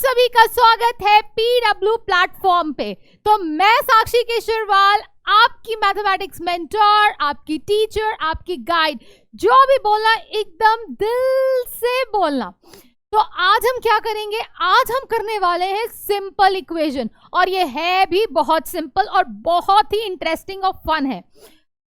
सभी का स्वागत है पीडब्ल्यू प्लेटफॉर्म पे। तो मैं साक्षी केशरवाल, आपकी मैथमेटिक्स मेंटर, आपकी टीचर, आपकी गाइड, जो भी बोलना एकदम दिल से बोलना। तो आज हम क्या करेंगे? आज हम करने वाले हैं सिंपल इक्वेशन, और ये है भी बहुत सिंपल और बहुत ही इंटरेस्टिंग और फन है।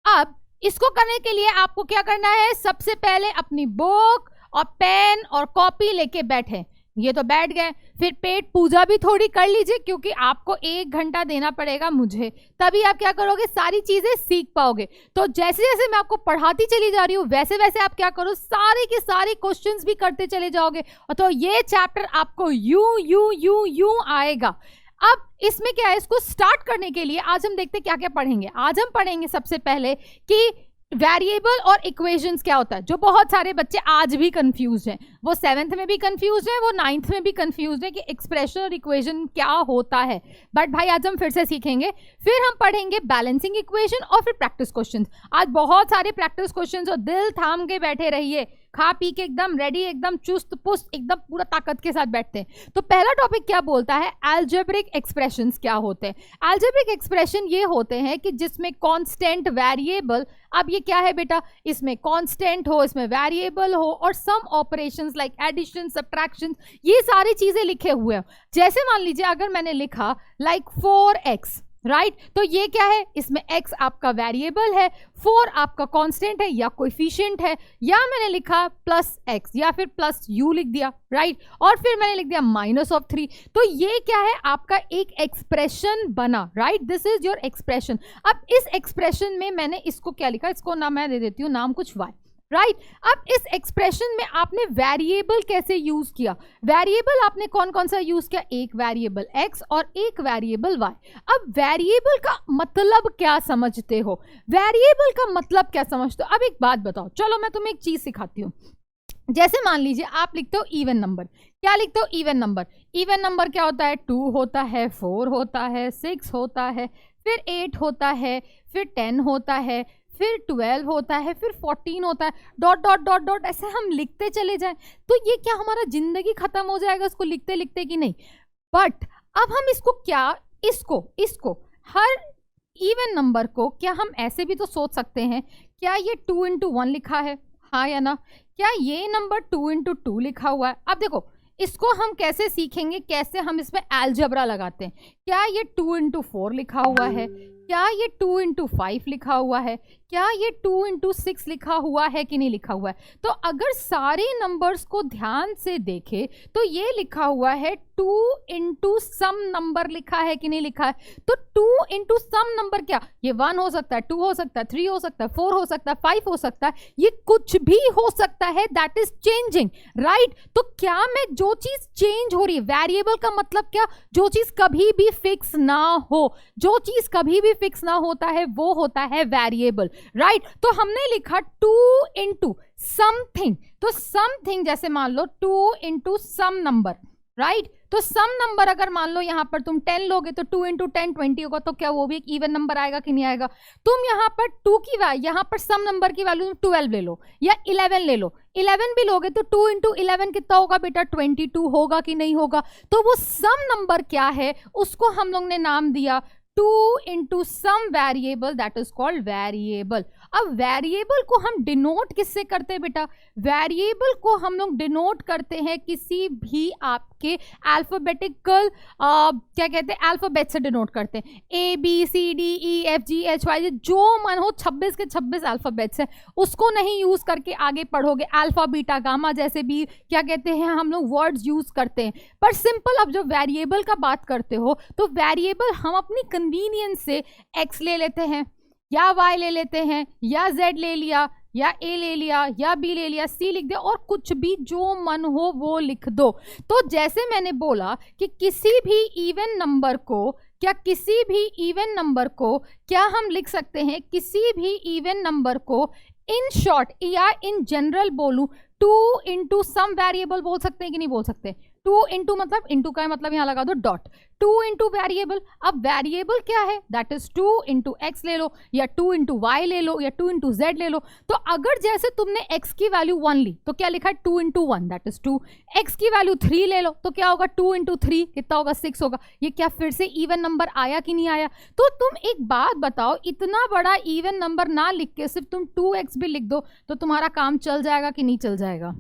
अब इसको करने के लिए आपको क्या करना है? सबसे पहले अपनी बुक और पेन और कॉपी लेके बैठे। ये तो बैठ गए, फिर पेट पूजा भी थोड़ी कर लीजिए, क्योंकि आपको 1 घंटा देना पड़ेगा मुझे, तभी आप क्या करोगे? सारी चीजें सीख पाओगे। तो जैसे जैसे मैं आपको पढ़ाती चली जा रही हूँ, वैसे वैसे आप क्या करो? सारे के सारे क्वेश्चंस भी करते चले जाओगे, और तो ये चैप्टर आपको यूं आएगा। अब इसमें क्या है? इसको स्टार्ट करने के लिए आज हम देखते हैं क्या क्या पढ़ेंगे। आज हम पढ़ेंगे सबसे पहले कि वेरिएबल और इक्वेशंस क्या होता है, जो बहुत सारे बच्चे आज भी कंफ्यूज हैं। वो 7th में भी कंफ्यूज है, वो 9th में भी कंफ्यूज है कि एक्सप्रेशन और इक्वेशन क्या होता है। बट भाई आज हम फिर से सीखेंगे। फिर हम पढ़ेंगे बैलेंसिंग इक्वेशन और फिर प्रैक्टिस क्वेश्चंस। आज बहुत सारे प्रैक्टिस क्वेश्चंस, और दिल थाम के बैठे रहिए, खा पी के एकदम रेडी, एकदम चुस्त पुस्त, एकदम पूरा ताकत के साथ बैठते हैं। तो पहला टॉपिक क्या बोलता है? अलजेब्रिक एक्सप्रेशंस क्या होते हैं? अलजेब्रिक एक्सप्रेशन ये होते हैं कि जिसमें कांस्टेंट, वेरिएबल, अब ये क्या है बेटा? इसमें कांस्टेंट हो, इसमें वेरिएबल हो, और सम ऑपरेशंस लाइक एडिशन, सब्ट्रैक्शन, ये सारी चीजें लिखे हुए हैं। जैसे मान लीजिए अगर मैंने लिखा लाइक 4x, राइट, तो ये क्या है? इसमें x आपका वेरिएबल है, 4 आपका कांस्टेंट है या कोएफिशिएंट है, या मैंने लिखा प्लस x या फिर प्लस u लिख दिया, राइट, और फिर मैंने लिख दिया -3। तो ये क्या है? आपका एक एक्सप्रेशन बना, right, this is your expression. अब इस एक्सप्रेशन में मैंने इसको क्या लिखा? इसको नाम मैं दे देती हूँ, नाम कुछ y, राइट। अब इस एक्सप्रेशन में आपने वेरिएबल कैसे यूज किया? वेरिएबल आपने कौन कौन सा यूज किया? एक वेरिएबल x और एक वेरिएबल y। अब वेरिएबल का मतलब क्या समझते हो? वेरिएबल का मतलब क्या समझते हो? अब एक बात बताओ, चलो मैं तुम्हें एक चीज सिखाती हूँ। जैसे मान लीजिए आप लिखते हो इवन नंबर। क्या लिखते हो? Even number. इवन नंबर क्या होता है? 2 होता है, 4 होता है, 6 होता है, फिर 8 होता है, फिर 10 होता है, फिर 12 होता है, फिर 14 होता है, डॉट डॉट डॉट डॉट, ऐसे हम लिखते चले जाएं तो ये क्या हमारा जिंदगी खत्म हो जाएगा इसको लिखते लिखते कि नहीं? बट अब हम इसको क्या, इसको हर इवन नंबर को क्या हम ऐसे भी तो सोच सकते हैं? क्या ये 2 into 1 लिखा है? हाँ या ना? क्या ये नंबर 2 into 2 लिखा हुआ है? अब देखो इसको हम कैसे सीखेंगे, कैसे हम इसमें अलजेब्रा लगाते हैं। क्या ये 2 into 4 लिखा हुआ है? क्या ये 2 into 5 लिखा हुआ है? क्या ये 2 into 6 लिखा हुआ है कि नहीं लिखा हुआ है? तो अगर सारे नंबर्स को ध्यान से देखें तो ये लिखा हुआ है 2 into सम नंबर लिखा है कि नहीं लिखा है? तो 2 into सम नंबर क्या? ये 1 हो सकता है, 2 हो सकता है, 3 हो सकता है, 4 हो सकता है, 5 हो सकता है, ये कुछ भी हो सकता है, दैट इज चेंजिंग, राइट। तो क्या मैं जो चीज चेंज हो रही है, वेरिएबल का मतलब क्या? जो चीज कभी भी फिक्स ना हो, जो चीज कभी भी फिक्स ना होता है वो होता है वेरिएबल, राइट। तो हमने लिखा 2 into समथिंग, तो समथिंग जैसे मान लो 2 into सम नंबर, राइट। तो सम नंबर अगर मान लो यहाँ पर तुम 10 लोगे तो 2 into 10 20 होगा, तो क्या वो भी एक इवन नंबर आएगा कि नहीं आएगा? तुम यहाँ पर 2 की वैल्यू, यहाँ पर सम नंबर की वैल्यू 12 ले लो या 11 ले लो, 11 भी लोगे तो 2 into 11 कितना होगा बेटा? 22 होगा कि नहीं होगा? तो वो सम नंबर क्या है उसको हम लोग ने नाम दिया 2 into some variable, that is called variable। अब वेरिएबल को हम डिनोट किससे करते हैं बेटा? वेरिएबल को हम लोग डिनोट करते हैं किसी भी आपके अल्फाबेटिकल क्या कहते हैं, अल्फाबेट से डिनोट करते हैं। ABCDEFGHY, जो मन हो 26 के 26 अल्फाबेट्स है, उसको नहीं यूज करके आगे पढ़ोगे। अल्फा बीटा गामा जैसे भी क्या कहते हैं हम लोग वर्ड्स यूज करते हैं। पर सिंपल अब जो वेरिएबल का बात करते हो तो वेरिएबल हम अपनी कन्वीनियंस से x ले लेते हैं या y ले लेते हैं या z ले लिया या a ले लिया या b ले लिया, c लिख दिया, और कुछ भी जो मन हो वो लिख दो। तो जैसे मैंने बोला कि किसी भी इवन नंबर को, क्या किसी भी इवन नंबर को क्या हम लिख सकते हैं? किसी भी इवन नंबर को इन शॉर्ट या इन जनरल बोलूं 2 into सम वेरिएबल बोल सकते हैं कि नहीं बोल सकते? 2 इंटू मतलब इंटू का मतलब यहाँ लगा दो डॉट, 2 इंटू वेरिएबल। अब वेरिएबल क्या है, दैट इज 2 इंटू एक्स ले लो, या 2 इंटू वाई ले लो, या 2 इंटू जेड ले लो। तो अगर जैसे तुमने x की वैल्यू 1 ली तो क्या लिखा है 2 इंटू 1 दैट इज 2, x की वैल्यू 3 ले लो तो क्या होगा 2 इंटू 3 कितना होगा 6 होगा। ये क्या फिर से इवन नंबर आया कि नहीं आया। तो तुम एक बात बताओ, इतना बड़ा इवन नंबर ना लिख के सिर्फ तुम 2x भी लिख दो तो तुम्हारा काम चल जाएगा कि नहीं चल जाएगा।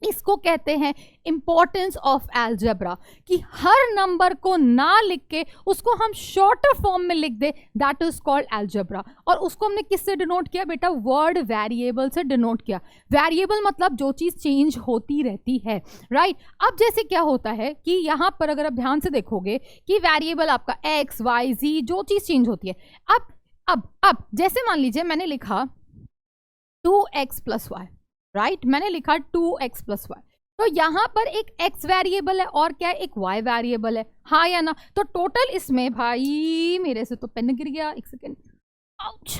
इसको कहते हैं इंपॉर्टेंस ऑफ अलजेब्रा, कि हर नंबर को ना लिख के उसको हम शॉर्टर फॉर्म में लिख दे, दैट इज कॉल्ड अलजेब्रा। और उसको हमने किससे डिनोट किया बेटा, वर्ड वेरिएबल से डिनोट किया। वेरिएबल मतलब जो चीज चेंज होती रहती है, राइट। अब जैसे क्या होता है कि यहां पर अगर आप ध्यान से देखोगे कि वेरिएबल आपका एक्स वाई जी जो चीज चेंज होती है। अब जैसे मान लीजिए मैंने लिखा 2x प्लस वाई, राइट, मैंने लिखा 2x प्लस वाई, तो यहां पर एक x वेरिएबल है और क्या है, एक y वेरिएबल है, हाँ या ना। तो टोटल इसमें, भाई मेरे से तो पेन गिर गया, एक सेकेंड, आउच।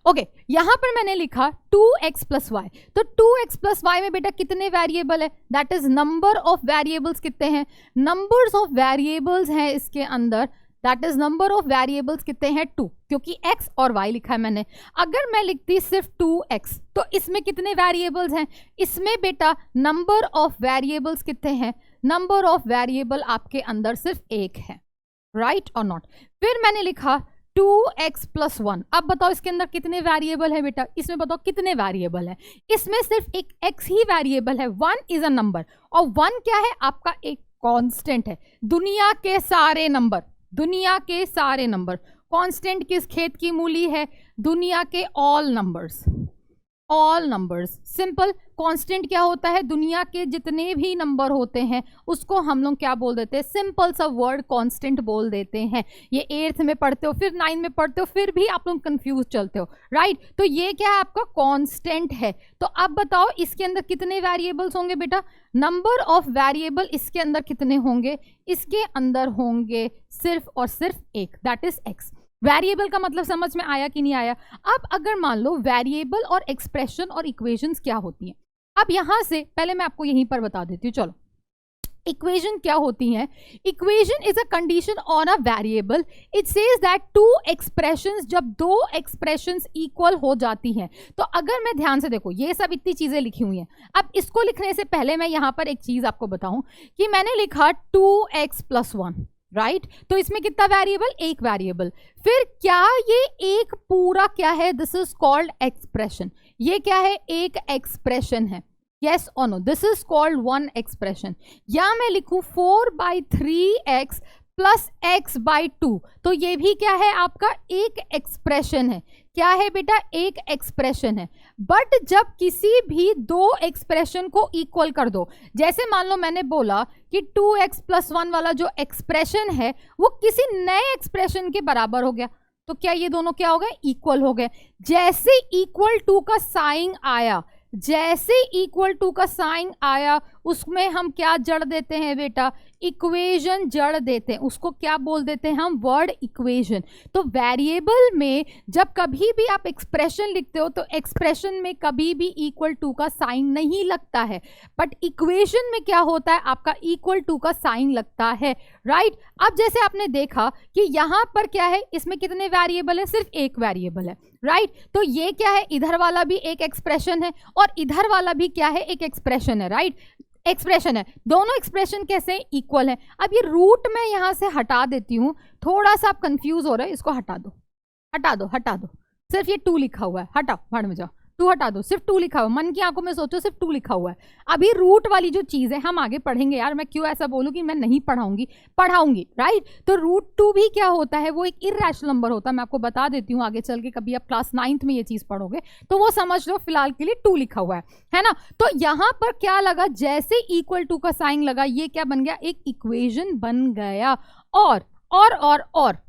ओके, यहां पर मैंने लिखा 2x प्लस वाई, तो 2x प्लस वाई में बेटा कितने वेरिएबल है, that is number of variables कितने हैं, नंबर्स ऑफ वेरिएबल्स हैं इसके अंदर, that is number of variables कितने हैं 2, क्योंकि x और y लिखा है मैंने। अगर मैं लिखती सिर्फ 2x तो इसमें कितने वेरिएबल्स हैं, इसमें बेटा नंबर ऑफ वेरिएबल्स कितने हैं, नंबर ऑफ वेरिएबल आपके अंदर सिर्फ एक है, राइट और नॉट। फिर मैंने लिखा 2x प्लस 1, अब बताओ इसके अंदर कितने वेरिएबल है बेटा, इसमें बताओ कितने वेरिएबल है, इसमें सिर्फ एक x ही वेरिएबल है, 1 इज अ नंबर, और 1 क्या है आपका एक कांस्टेंट है। दुनिया के सारे नंबर, दुनिया के सारे नंबर, कांस्टेंट किस खेत की मूली है, दुनिया के all numbers, all numbers. Simple, constant क्या होता है, दुनिया के जितने भी नंबर होते हैं उसको हम लोग क्या बोल देते हैं, सिंपल सा वर्ड कांस्टेंट बोल देते हैं। ये 8th में पढ़ते हो, फिर 9th में पढ़ते हो, फिर भी आप लोग कंफ्यूज चलते हो, राइट। तो ये क्या है आपका कांस्टेंट है। तो अब बताओ इसके अंदर कितने वेरिएबल्स होंगे बेटा, नंबर ऑफ वेरिएबल इसके अंदर कितने होंगे, इसके अंदर होंगे सिर्फ और सिर्फ एक, दैट इज एक्स। वेरिएबल का मतलब समझ में आया कि नहीं आया। अब अगर मान लो वेरिएबल और एक्सप्रेशन और इक्वेशंस क्या होती हैं, अब यहां से पहले मैं आपको यहीं पर बता देती हूँ। चलो, इक्वेशन क्या होती है, equation is a condition on a variable, it says that two expressions, जब दो एक्सप्रेशंस इक्वल हो जाती हैं। तो अगर मैं ध्यान से देखो, ये सब इतनी चीजें लिखी हुई हैं। अब इसको लिखने से पहले मैं यहां पर एक चीज आपको बताऊं कि मैंने लिखा 2x प्लस 1, राइट, तो इसमें कितना वेरिएबल, एक वेरिएबल। फिर क्या ये एक पूरा क्या है, दिस इज कॉल्ड एक्सप्रेशन, ये क्या है, एक एक्सप्रेशन है, यस और no, this is called one expression. या मैं लिखूं 4/3x प्लस x बाई 2, तो ये भी क्या है आपका एक एक्सप्रेशन है। क्या है बेटा, एक एक्सप्रेशन है। बट जब किसी भी दो एक्सप्रेशन को इक्वल कर दो, जैसे मान लो मैंने बोला कि 2x प्लस 1 वाला जो एक्सप्रेशन है वो किसी नए एक्सप्रेशन के बराबर हो गया, तो क्या ये दोनों क्या हो गए, इक्वल हो गए। जैसे इक्वल टू का साइन आया, जैसे इक्वल टू का साइन आया उसमें हम क्या जड़ देते हैं बेटा, इक्वेशन जड़ देते हैं, उसको क्या बोल देते हैं हम, वर्ड इक्वेशन। तो वेरिएबल में जब कभी भी आप एक्सप्रेशन लिखते हो तो एक्सप्रेशन में कभी भी इक्वल टू का साइन नहीं लगता है, बट इक्वेशन में क्या होता है आपका इक्वल टू का साइन लगता है, राइट। अब जैसे आपने देखा कि यहां पर क्या है, इसमें कितने वेरिएबल है, सिर्फ एक वेरिएबल है, राइट। तो ये क्या है, इधर वाला भी एक एक्सप्रेशन है और इधर वाला भी क्या है, एक एक्सप्रेशन है, राइट, एक्सप्रेशन है। दोनों एक्सप्रेशन कैसे इक्वल है। अब ये रूट मैं यहां से हटा देती हूं, थोड़ा सा आप कंफ्यूज हो रहे हैं, इसको हटा दो, हटा दो, हटा दो, सिर्फ ये 2 लिखा हुआ है, हटाओ, भाड़ में जाओ, 2 हटा दो, सिर्फ 2 लिखा हुआ है, मन की आंखों में सोचो सिर्फ 2 लिखा हुआ है। अभी रूट वाली जो चीज है हम आगे पढ़ेंगे यार, मैं क्यों ऐसा बोलूं कि मैं नहीं पढ़ाऊंगी, पढ़ाऊंगी, राइट। तो रूट 2 भी क्या होता है, वो एक इर्रेशनल नंबर होता है, मैं आपको बता देती हूँ आगे चल के, कभी आप क्लास 9th में ये चीज पढ़ोगे तो वो समझ लो, फिलहाल के लिए 2 लिखा हुआ है ना। तो यहां पर क्या लगा, जैसे इक्वल टू का साइन लगा, ये क्या बन गया, एक इक्वेशन बन गया। और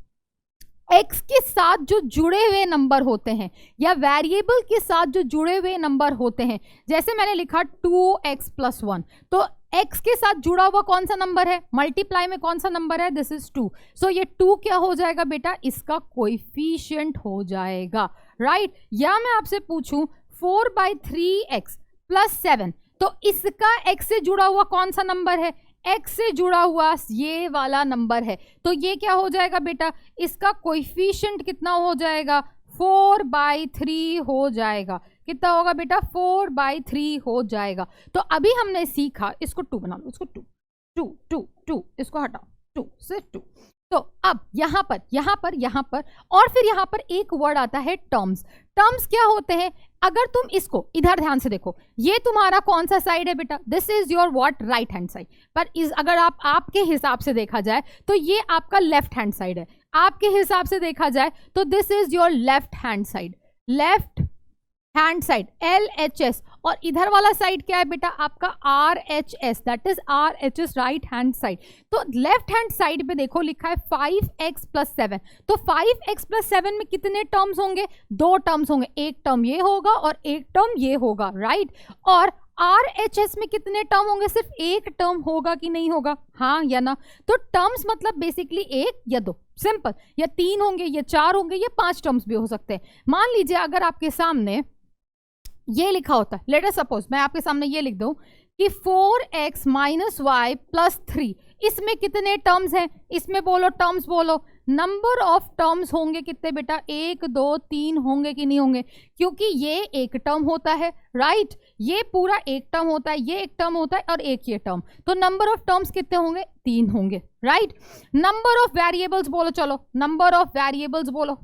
x के साथ जो जुड़े हुए नंबर होते हैं या वेरिएबल के साथ जो जुड़े हुए नंबर होते हैं, जैसे मैंने लिखा 2x प्लस 1, तो x के साथ जुड़ा हुआ कौन सा नंबर है, मल्टीप्लाई में कौन सा नंबर है, दिस इज 2। सो ये 2 क्या हो जाएगा बेटा, इसका कोएफिशिएंट हो जाएगा, राइट। या मैं आपसे पूछूं 4/3x प्लस 7, तो इसका x से जुड़ा हुआ कौन सा नंबर है, x से जुड़ा हुआ ये वाला नंबर है, तो ये क्या हो जाएगा बेटा, इसका कोएफिशिएंट कितना हो जाएगा, 4/3 हो जाएगा। कितना होगा बेटा, 4/3 हो जाएगा। तो अभी हमने सीखा, इसको 2 बना लो, इसको 2 2 2 2, इसको हटाओ, 2 से 2। तो अब यहाँ पर और फिर यहाँ पर एक वर्ड आता है टर्म्स। टर्म्स क्या होते हैं, अगर तुम इसको इधर ध्यान से देखो, ये तुम्हारा कौन सा साइड है बेटा, this is your what, right hand side. पर इस अगर आपके हिसाब से देखा जाए तो ये आपका लेफ्ट हैंड साइड है, आपके हिसाब से देखा जाए तो this is your left hand side, left hand side LHS, और इधर वाला साइड क्या है बेटा आपका RHS, that is RHS, right hand side. तो लेफ्ट हैंड साइड पे देखो लिखा है 5x + 7, तो 5x + 7 में कितने टर्म्स होंगे, 2 टर्म्स होंगे, एक टर्म ये होगा और एक टर्म ये होगा, राइट। और RHS में कितने टर्म होंगे, सिर्फ एक टर्म होगा कि नहीं होगा, हाँ या ना। तो टर्म्स मतलब बेसिकली 1 या 2, सिंपल, या 3 होंगे या 4 होंगे या 5 टर्म्स भी हो सकते हैं। मान लीजिए अगर आपके सामने ये लिखा होता है, लेट अस सपोज मैं आपके सामने ये लिख दूं कि 4x - y + 3, इसमें कितने टर्म्स हैं, इसमें बोलो, टर्म्स बोलो, नंबर ऑफ टर्म्स होंगे कितने बेटा, 1 2 3 होंगे कि नहीं होंगे, क्योंकि ये एक टर्म होता है, राइट, ये पूरा एक टर्म होता है, ये एक टर्म होता है और एक ये टर्म, तो नंबर ऑफ टर्म्स कितने होंगे, 3 होंगे, राइट। नंबर ऑफ वेरिएबल्स बोलो, चलो नंबर ऑफ वेरिएबल्स बोलो,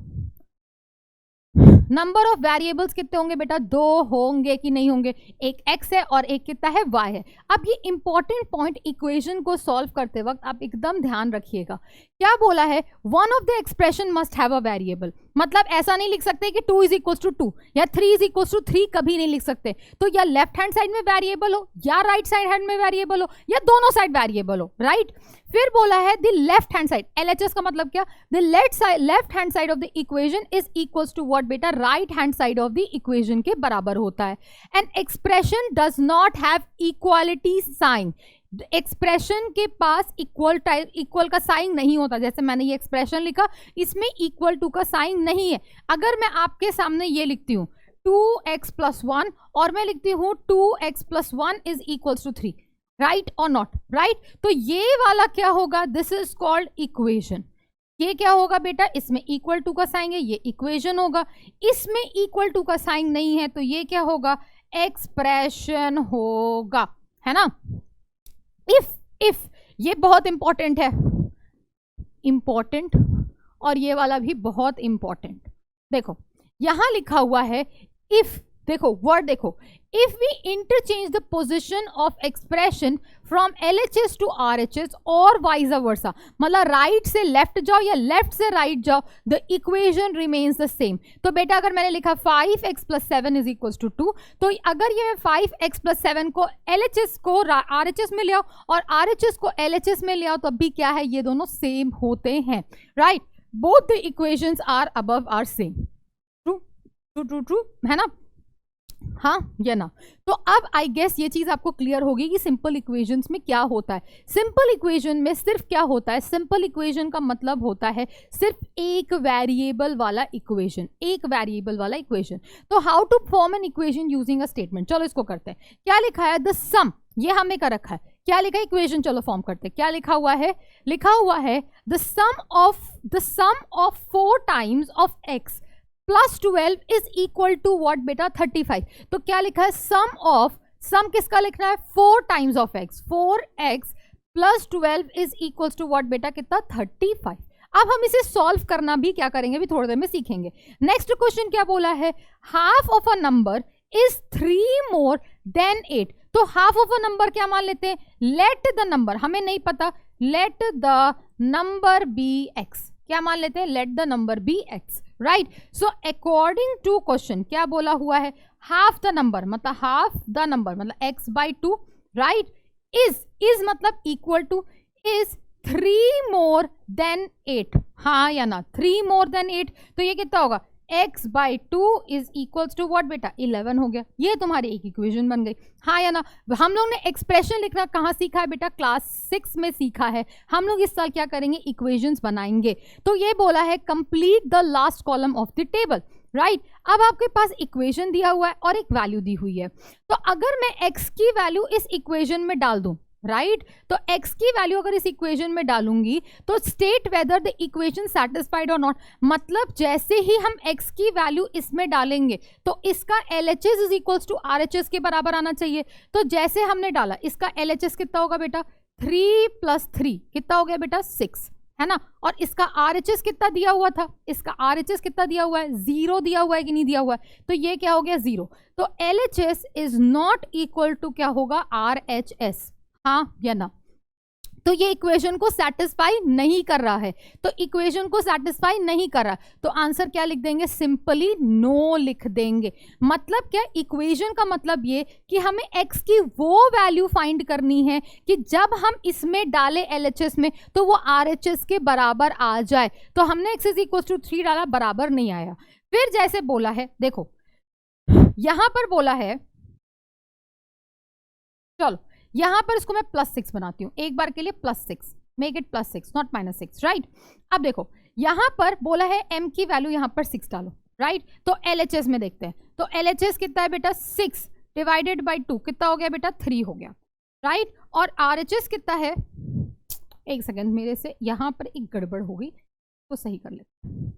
नंबर ऑफ वेरिएबल्स कितने होंगे बेटा, 2 होंगे कि नहीं होंगे, एक x है और एक कितना है, y है। अब ये इंपॉर्टेंट पॉइंट इक्वेशन को सॉल्व करते वक्त आप एकदम ध्यान रखिएगा, क्या बोला है, one of the expression must have a variable, मतलब ऐसा नहीं लिख सकते कि 2 = 2 या 3 = 3, कभी नहीं लिख सकते। तो या लेफ्ट हैंड साइड में वेरिएबल हो या राइट साइड हैंड में वेरिएबल हो या दोनों साइड वेरिएबल हो, राइट। फिर बोला है the left hand side, LHS का मतलब क्या, the left hand side of the equation is equals to what बेटा, right hand side of the equation के बराबर होता है। An expression does not have equality sign, expression के पास इक्वल का साइन नहीं होता, जैसे मैंने ये एक्सप्रेशन लिखा, इसमें इक्वल टू का साइन नहीं है। अगर मैं आपके सामने ये लिखती हूँ 2x + 1 और मैं लिखती हूँ 2x + 1 = 3, राइट और नॉट, राइट, तो ये वाला क्या होगा, दिस इज कॉल्ड इक्वेशन। ये क्या होगा बेटा, इसमें इक्वल टू का साइन है, ये इक्वेशन होगा, इसमें इक्वल टू का साइन नहीं है, तो ये क्या होगा, एक्सप्रेशन होगा, है ना। इफ ये बहुत इंपॉर्टेंट है, इंपॉर्टेंट, और ये वाला भी बहुत इंपॉर्टेंट। देखो यहां लिखा हुआ है इफ, देखो वर्ड देखो, if we interchange the position of expression from LHS to RHS और वाइस वर्सा, मतलब राइट से लेफ्ट जाओ या लेफ्ट से राइट जाओ, the equation remains the same. तो बेटा अगर मैंने लिखा 5x + 7 = 2, तो अगर ये 5x + 7 को LHS को RHS में ले आओ और RHS को LHS में ले आओ, तो अभी क्या है, ये दोनों सेम होते हैं, right, both the equations are above are same, true true true true, है ना, हाँ या ना। तो अब आई गेस ये चीज आपको क्लियर होगी कि सिंपल इक्वेशंस में क्या होता है। सिंपल इक्वेशन में सिर्फ क्या होता है, सिंपल इक्वेशन का मतलब होता है सिर्फ एक वेरिएबल वाला इक्वेशन, एक वेरिएबल वाला इक्वेशन। तो how to form an equation using a statement, चलो इसको करते हैं। क्या लिखा है, द सम, ये हमने कर रखा है, क्या लिखा है, इक्वेशन, चलो फॉर्म करते हैं। क्या लिखा हुआ है, लिखा हुआ है the sum of 4 times of x + 12 is equal to what बेटा, 35। तो क्या लिखा है, सम किसका लिखना है, 4 times of x, 4x + 12 is equal to what बेटा, कितना, 35। अब हम इसे सॉल्व करना भी क्या करेंगे, भी थोड़ी देर में सीखेंगे। नेक्स्ट क्वेश्चन क्या बोला है, half of a number is 3 more than 8। तो हाफ ऑफ अ नंबर क्या मान लेते हैं, लेट द नंबर, हमें नहीं पता, let the number be x, क्या मान लेते हैं, let the number be x, right. So according to question क्या बोला हुआ है, हाफ द नंबर मतलब x/2, राइट, इज मतलब equal to, is 3 more than 8, हाँ या ना, 3 more than 8, तो ये कितना होगा, x/2 is equals to what बेटा, 11 हो गया। ये तुम्हारी एक इक्वेशन बन गई, हाँ या ना। हम लोग ने एक्सप्रेशन लिखना कहाँ सीखा है बेटा, क्लास 6 में सीखा है। हम लोग इस साल क्या करेंगे, इक्वेशंस बनाएंगे। तो ये बोला है complete the last column of the table. Right. अब आपके पास इक्वेशन दिया हुआ है और एक वैल्यू दी हुई है, तो अगर मैं x की वैल्यू इस इक्वेशन में डाल दूं, राइट, तो x की वैल्यू अगर इस इक्वेशन में डालूंगी तो state whether the equation satisfied और नॉट, मतलब जैसे ही हम x की वैल्यू इसमें डालेंगे तो इसका LHS is equals to RHS के बराबर आना चाहिए। तो जैसे हमने डाला, इसका LHS कितना होगा बेटा, 3 + 3 कितना हो गया बेटा, 6, है ना। और इसका RHS कितना दिया हुआ था, इसका RHS कितना दिया हुआ है, 0 दिया हुआ है कि नहीं दिया हुआ है, तो ये क्या हो गया 0। तो LHS is not equal to क्या होगा, RHS, हाँ या ना। तो ये इक्वेशन को सेटिस्फाई नहीं कर रहा है, तो इक्वेशन को सेटिस्फाई नहीं कर रहा, तो आंसर क्या लिख देंगे, सिंपली नो लिख देंगे। मतलब क्या, इक्वेशन का मतलब ये कि हमें x की वो वैल्यू फाइंड करनी है कि जब हम इसमें डालें LHS में तो वो RHS के बराबर आ जाए। तो हमने x इज इक्वल टू 3 डाला, बराबर नहीं आया। फिर जैसे बोला है, देखो यहां पर बोला है, चलो यहां पर इसको मैं +6 बनाती हूं एक बार के लिए, +6, मेक इट +6 नॉट -6, राइट। अब देखो यहां पर बोला है m की वैल्यू यहां पर 6 डालो, राइट। तो LHS में देखते हैं, तो LHS कितना है बेटा, 6 डिवाइडेड बाई 2 कितना हो गया बेटा, 3 हो गया, राइट। और RHS कितना है, एक सेकेंड, मेरे से यहां पर एक गड़बड़ हो गई, तो सही कर लेते,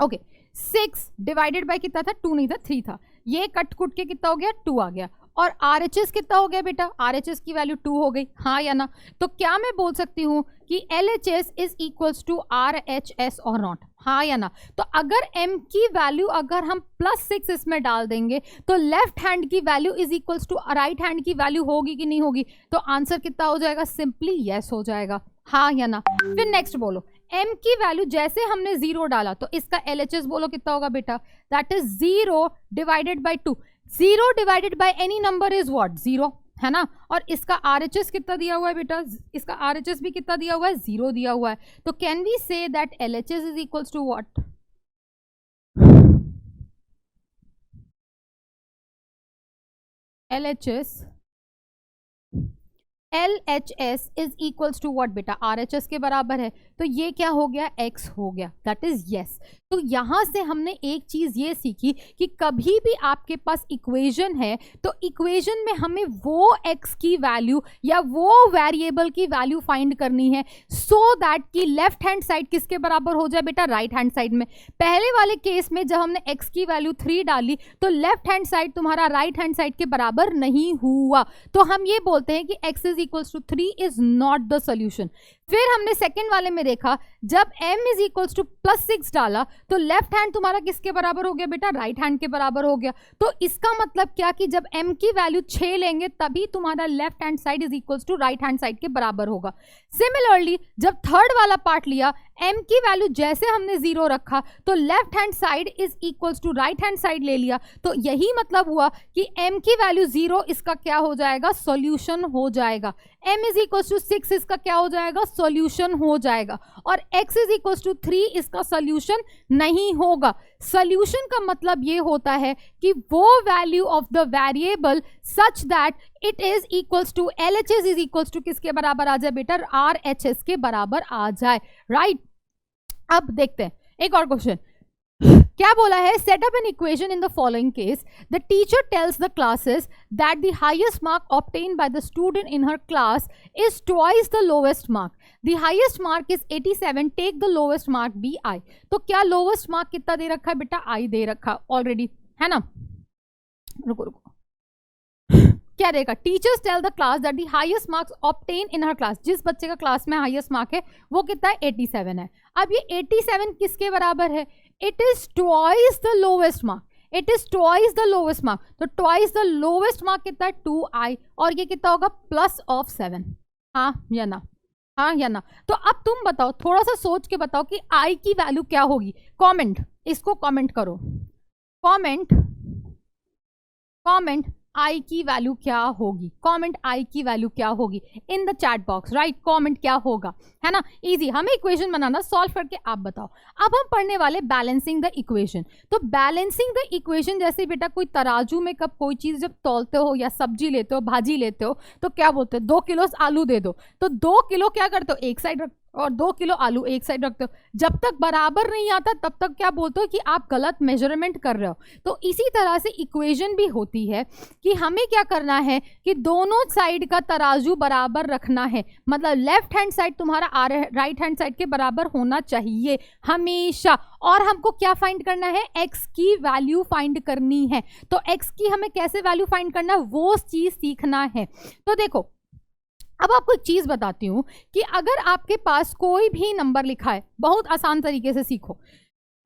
ओके। 6 डिवाइडेड बाई कितना था, 2 नहीं था, 3 था, ये कट कुट के कितना हो गया, 2 आ गया। और RHS कितना हो गया बेटा, RHS की वैल्यू 2 हो गई, हाँ या ना। तो क्या मैं बोल सकती हूँ कि LHS is equals to RHS और नॉट, हाँ या ना। तो अगर m की वैल्यू अगर हम +6 इसमें डाल देंगे तो लेफ्ट हैंड की value is equals to right hand की वैल्यू होगी कि नहीं होगी, तो आंसर कितना हो जाएगा, सिंपली यस हो जाएगा, हाँ या ना। फिर नेक्स्ट बोलो, m की वैल्यू जैसे हमने 0 डाला तो इसका LHS बोलो कितना होगा बेटा, that is 0 divided by 2, 0 divided by any number is what, 0, है ना। और इसका RHS कितना दिया हुआ है बेटा, इसका RHS भी कितना दिया हुआ है, 0 दिया हुआ है। तो can we say that LHS is equals to what, LHS is equals to what बेटा, RHS के बराबर है, तो ये क्या हो गया, x हो गया, दैट इज यस। तो यहां से हमने एक चीज ये सीखी कि कभी भी आपके पास इक्वेशन है तो इक्वेशन में हमें वो x की वैल्यू या वो वेरिएबल की वैल्यू फाइंड करनी है, सो दैट कि लेफ्ट हैंड साइड किसके बराबर हो जाए बेटा, राइट हैंड साइड में। पहले वाले केस में जब हमने x की वैल्यू 3 डाली तो लेफ्ट हैंड साइड तुम्हारा राइट हैंड साइड के बराबर नहीं हुआ, तो हम ये बोलते हैं कि x is equals to 3 is not the solution. फिर हमने सेकंड वाले में देखा, जब m इज इक्वल्स टू +6 डाला तो लेफ्ट हैंड तुम्हारा किसके बराबर हो गया बेटा, राइट हैंड के बराबर हो गया। तो इसका मतलब क्या कि जब m की वैल्यू 6 लेंगे तभी तुम्हारा left hand side is equals to right hand side के बराबर होगा। सिमिलरली जब थर्ड वाला पार्ट लिया, m की वैल्यू जैसे हमने 0 रखा तो left hand side is equals to right hand side ले लिया, तो यही मतलब हुआ कि m की वैल्यू 0 इसका क्या हो जाएगा, सॉल्यूशन हो जाएगा। m इज इक्वल्स टू 6 इसका क्या हो जाएगा, सॉल्यूशन हो जाएगा। और x इज इक्वल्स टू 3 इसका सॉल्यूशन नहीं होगा। सॉल्यूशन का मतलब ये होता है कि वो value of the variable such that it is equals to LHS is equals to किसके बराबर आ जाए बेटा, RHS के बराबर आ जाए, राइट। अब देखते हैं एक और क्वेश्चन, क्या बोला है, set up an equation in the following case, the teacher tells the classes that the highest mark obtained by the student in her class is twice the lowest mark, the highest mark is 87, take the lowest mark be I. तो क्या lowest mark कितना दे रखा है बेटा, आई दे रखा already, है ना। रुको रुको, क्या देगा, teachers tell the class that the highest marks obtain in her class, जिस बच्चे का क्लास में हाईएस्ट मार्क है वो कितना है, 87 है। अब ये 87 किसके बराबर है, it is twice the lowest mark, it is twice the lowest mark, तो ट्वाइस द लोवेस्ट मार्क कितना है, 2i, और ये कितना होगा, +7, हाँ या ना, हाँ या ना। तो अब तुम बताओ, थोड़ा सा सोच के बताओ कि i की वैल्यू क्या होगी, कमेंट, इसको कमेंट करो, कमेंट i की वैल्यू क्या होगी, कमेंट i की वैल्यू क्या होगी in the chat box, right. Comment क्या होगा, है ना, इजी, हमें इक्वेशन बनाना, सॉल्व करके आप बताओ। अब हम पढ़ने वाले बैलेंसिंग द इक्वेशन। तो बैलेंसिंग द इक्वेशन जैसे बेटा कोई तराजू में कब कोई चीज जब तौलते हो या सब्जी लेते हो, भाजी लेते हो, तो क्या बोलते हो, 2 किलो आलू दे दो, तो 2 किलो क्या करते हो, एक साइड और 2 किलो आलू एक साइड रखते हो, जब तक बराबर नहीं आता तब तक क्या बोलते हो कि आप गलत मेजरमेंट कर रहे हो। तो इसी तरह से इक्वेशन भी होती है कि हमें क्या करना है कि दोनों साइड का तराजू बराबर रखना है, मतलब लेफ्ट हैंड साइड तुम्हारा राइट हैंड साइड के बराबर होना चाहिए हमेशा। और हमको क्या फाइंड करना है, x की वैल्यू फाइंड करनी है। तो x की हमें कैसे वैल्यू फाइंड करना है वो चीज सीखना है। तो देखो अब आपको एक चीज बताती हूं कि अगर आपके पास कोई भी नंबर लिखा है, बहुत आसान तरीके से सीखो,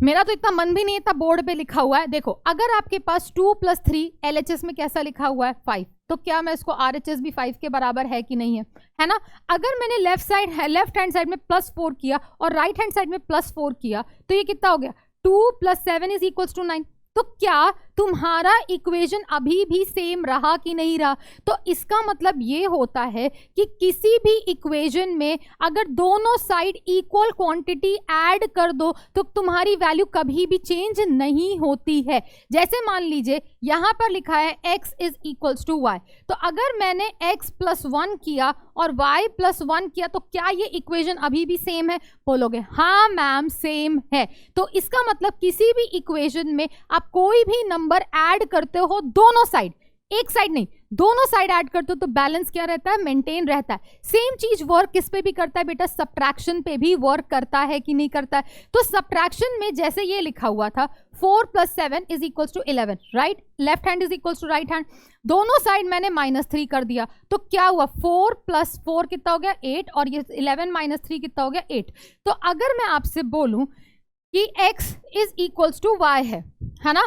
मेरा तो इतना मन भी नहीं था, बोर्ड पे लिखा हुआ है। देखो अगर आपके पास 2 + 3 LHS में कैसा लिखा हुआ है 5, तो क्या मैं इसको RHS भी 5 के बराबर है कि नहीं है ना। अगर मैंने लेफ्ट हैंड साइड में +4 किया और राइट हैंड साइड में +4 किया तो ये कितना हो गया, 2 + 7 = 9। तो क्या तुम्हारा इक्वेशन अभी भी सेम रहा कि नहीं रहा। तो इसका मतलब ये होता है कि किसी भी इक्वेशन में अगर दोनों साइड इक्वल क्वांटिटी ऐड कर दो तो तुम्हारी वैल्यू कभी भी चेंज नहीं होती है। जैसे मान लीजिए यहां पर लिखा है x = y, तो अगर मैंने x + 1 किया और y + 1 किया तो क्या ये इक्वेशन अभी भी सेम है, बोलोगे हाँ मैम सेम है। तो इसका मतलब किसी भी इक्वेशन में आप कोई भी नंबर ऐड करते हो, दोनों साइड, एक साइड नहीं दोनों साइड ऐड करते हो तो बैलेंस क्या रहता है, मेंटेन रहता है। सेम चीज वर्क किस पे भी करता है बेटा, सब्ट्रैक्शन पे भी वर्क करता है कि नहीं करता है। तो सब्ट्रैक्शन में जैसे ये लिखा हुआ था 4 + 7 = 11, right, left hand = right hand, दोनों साइड मैंने -3 कर दिया तो क्या हुआ, 4 + 4 कितना हो गया 8, और ये 11 - 3 कितना हो गया 8। तो अगर मैं आपसे बोलूं कि x = y है ना,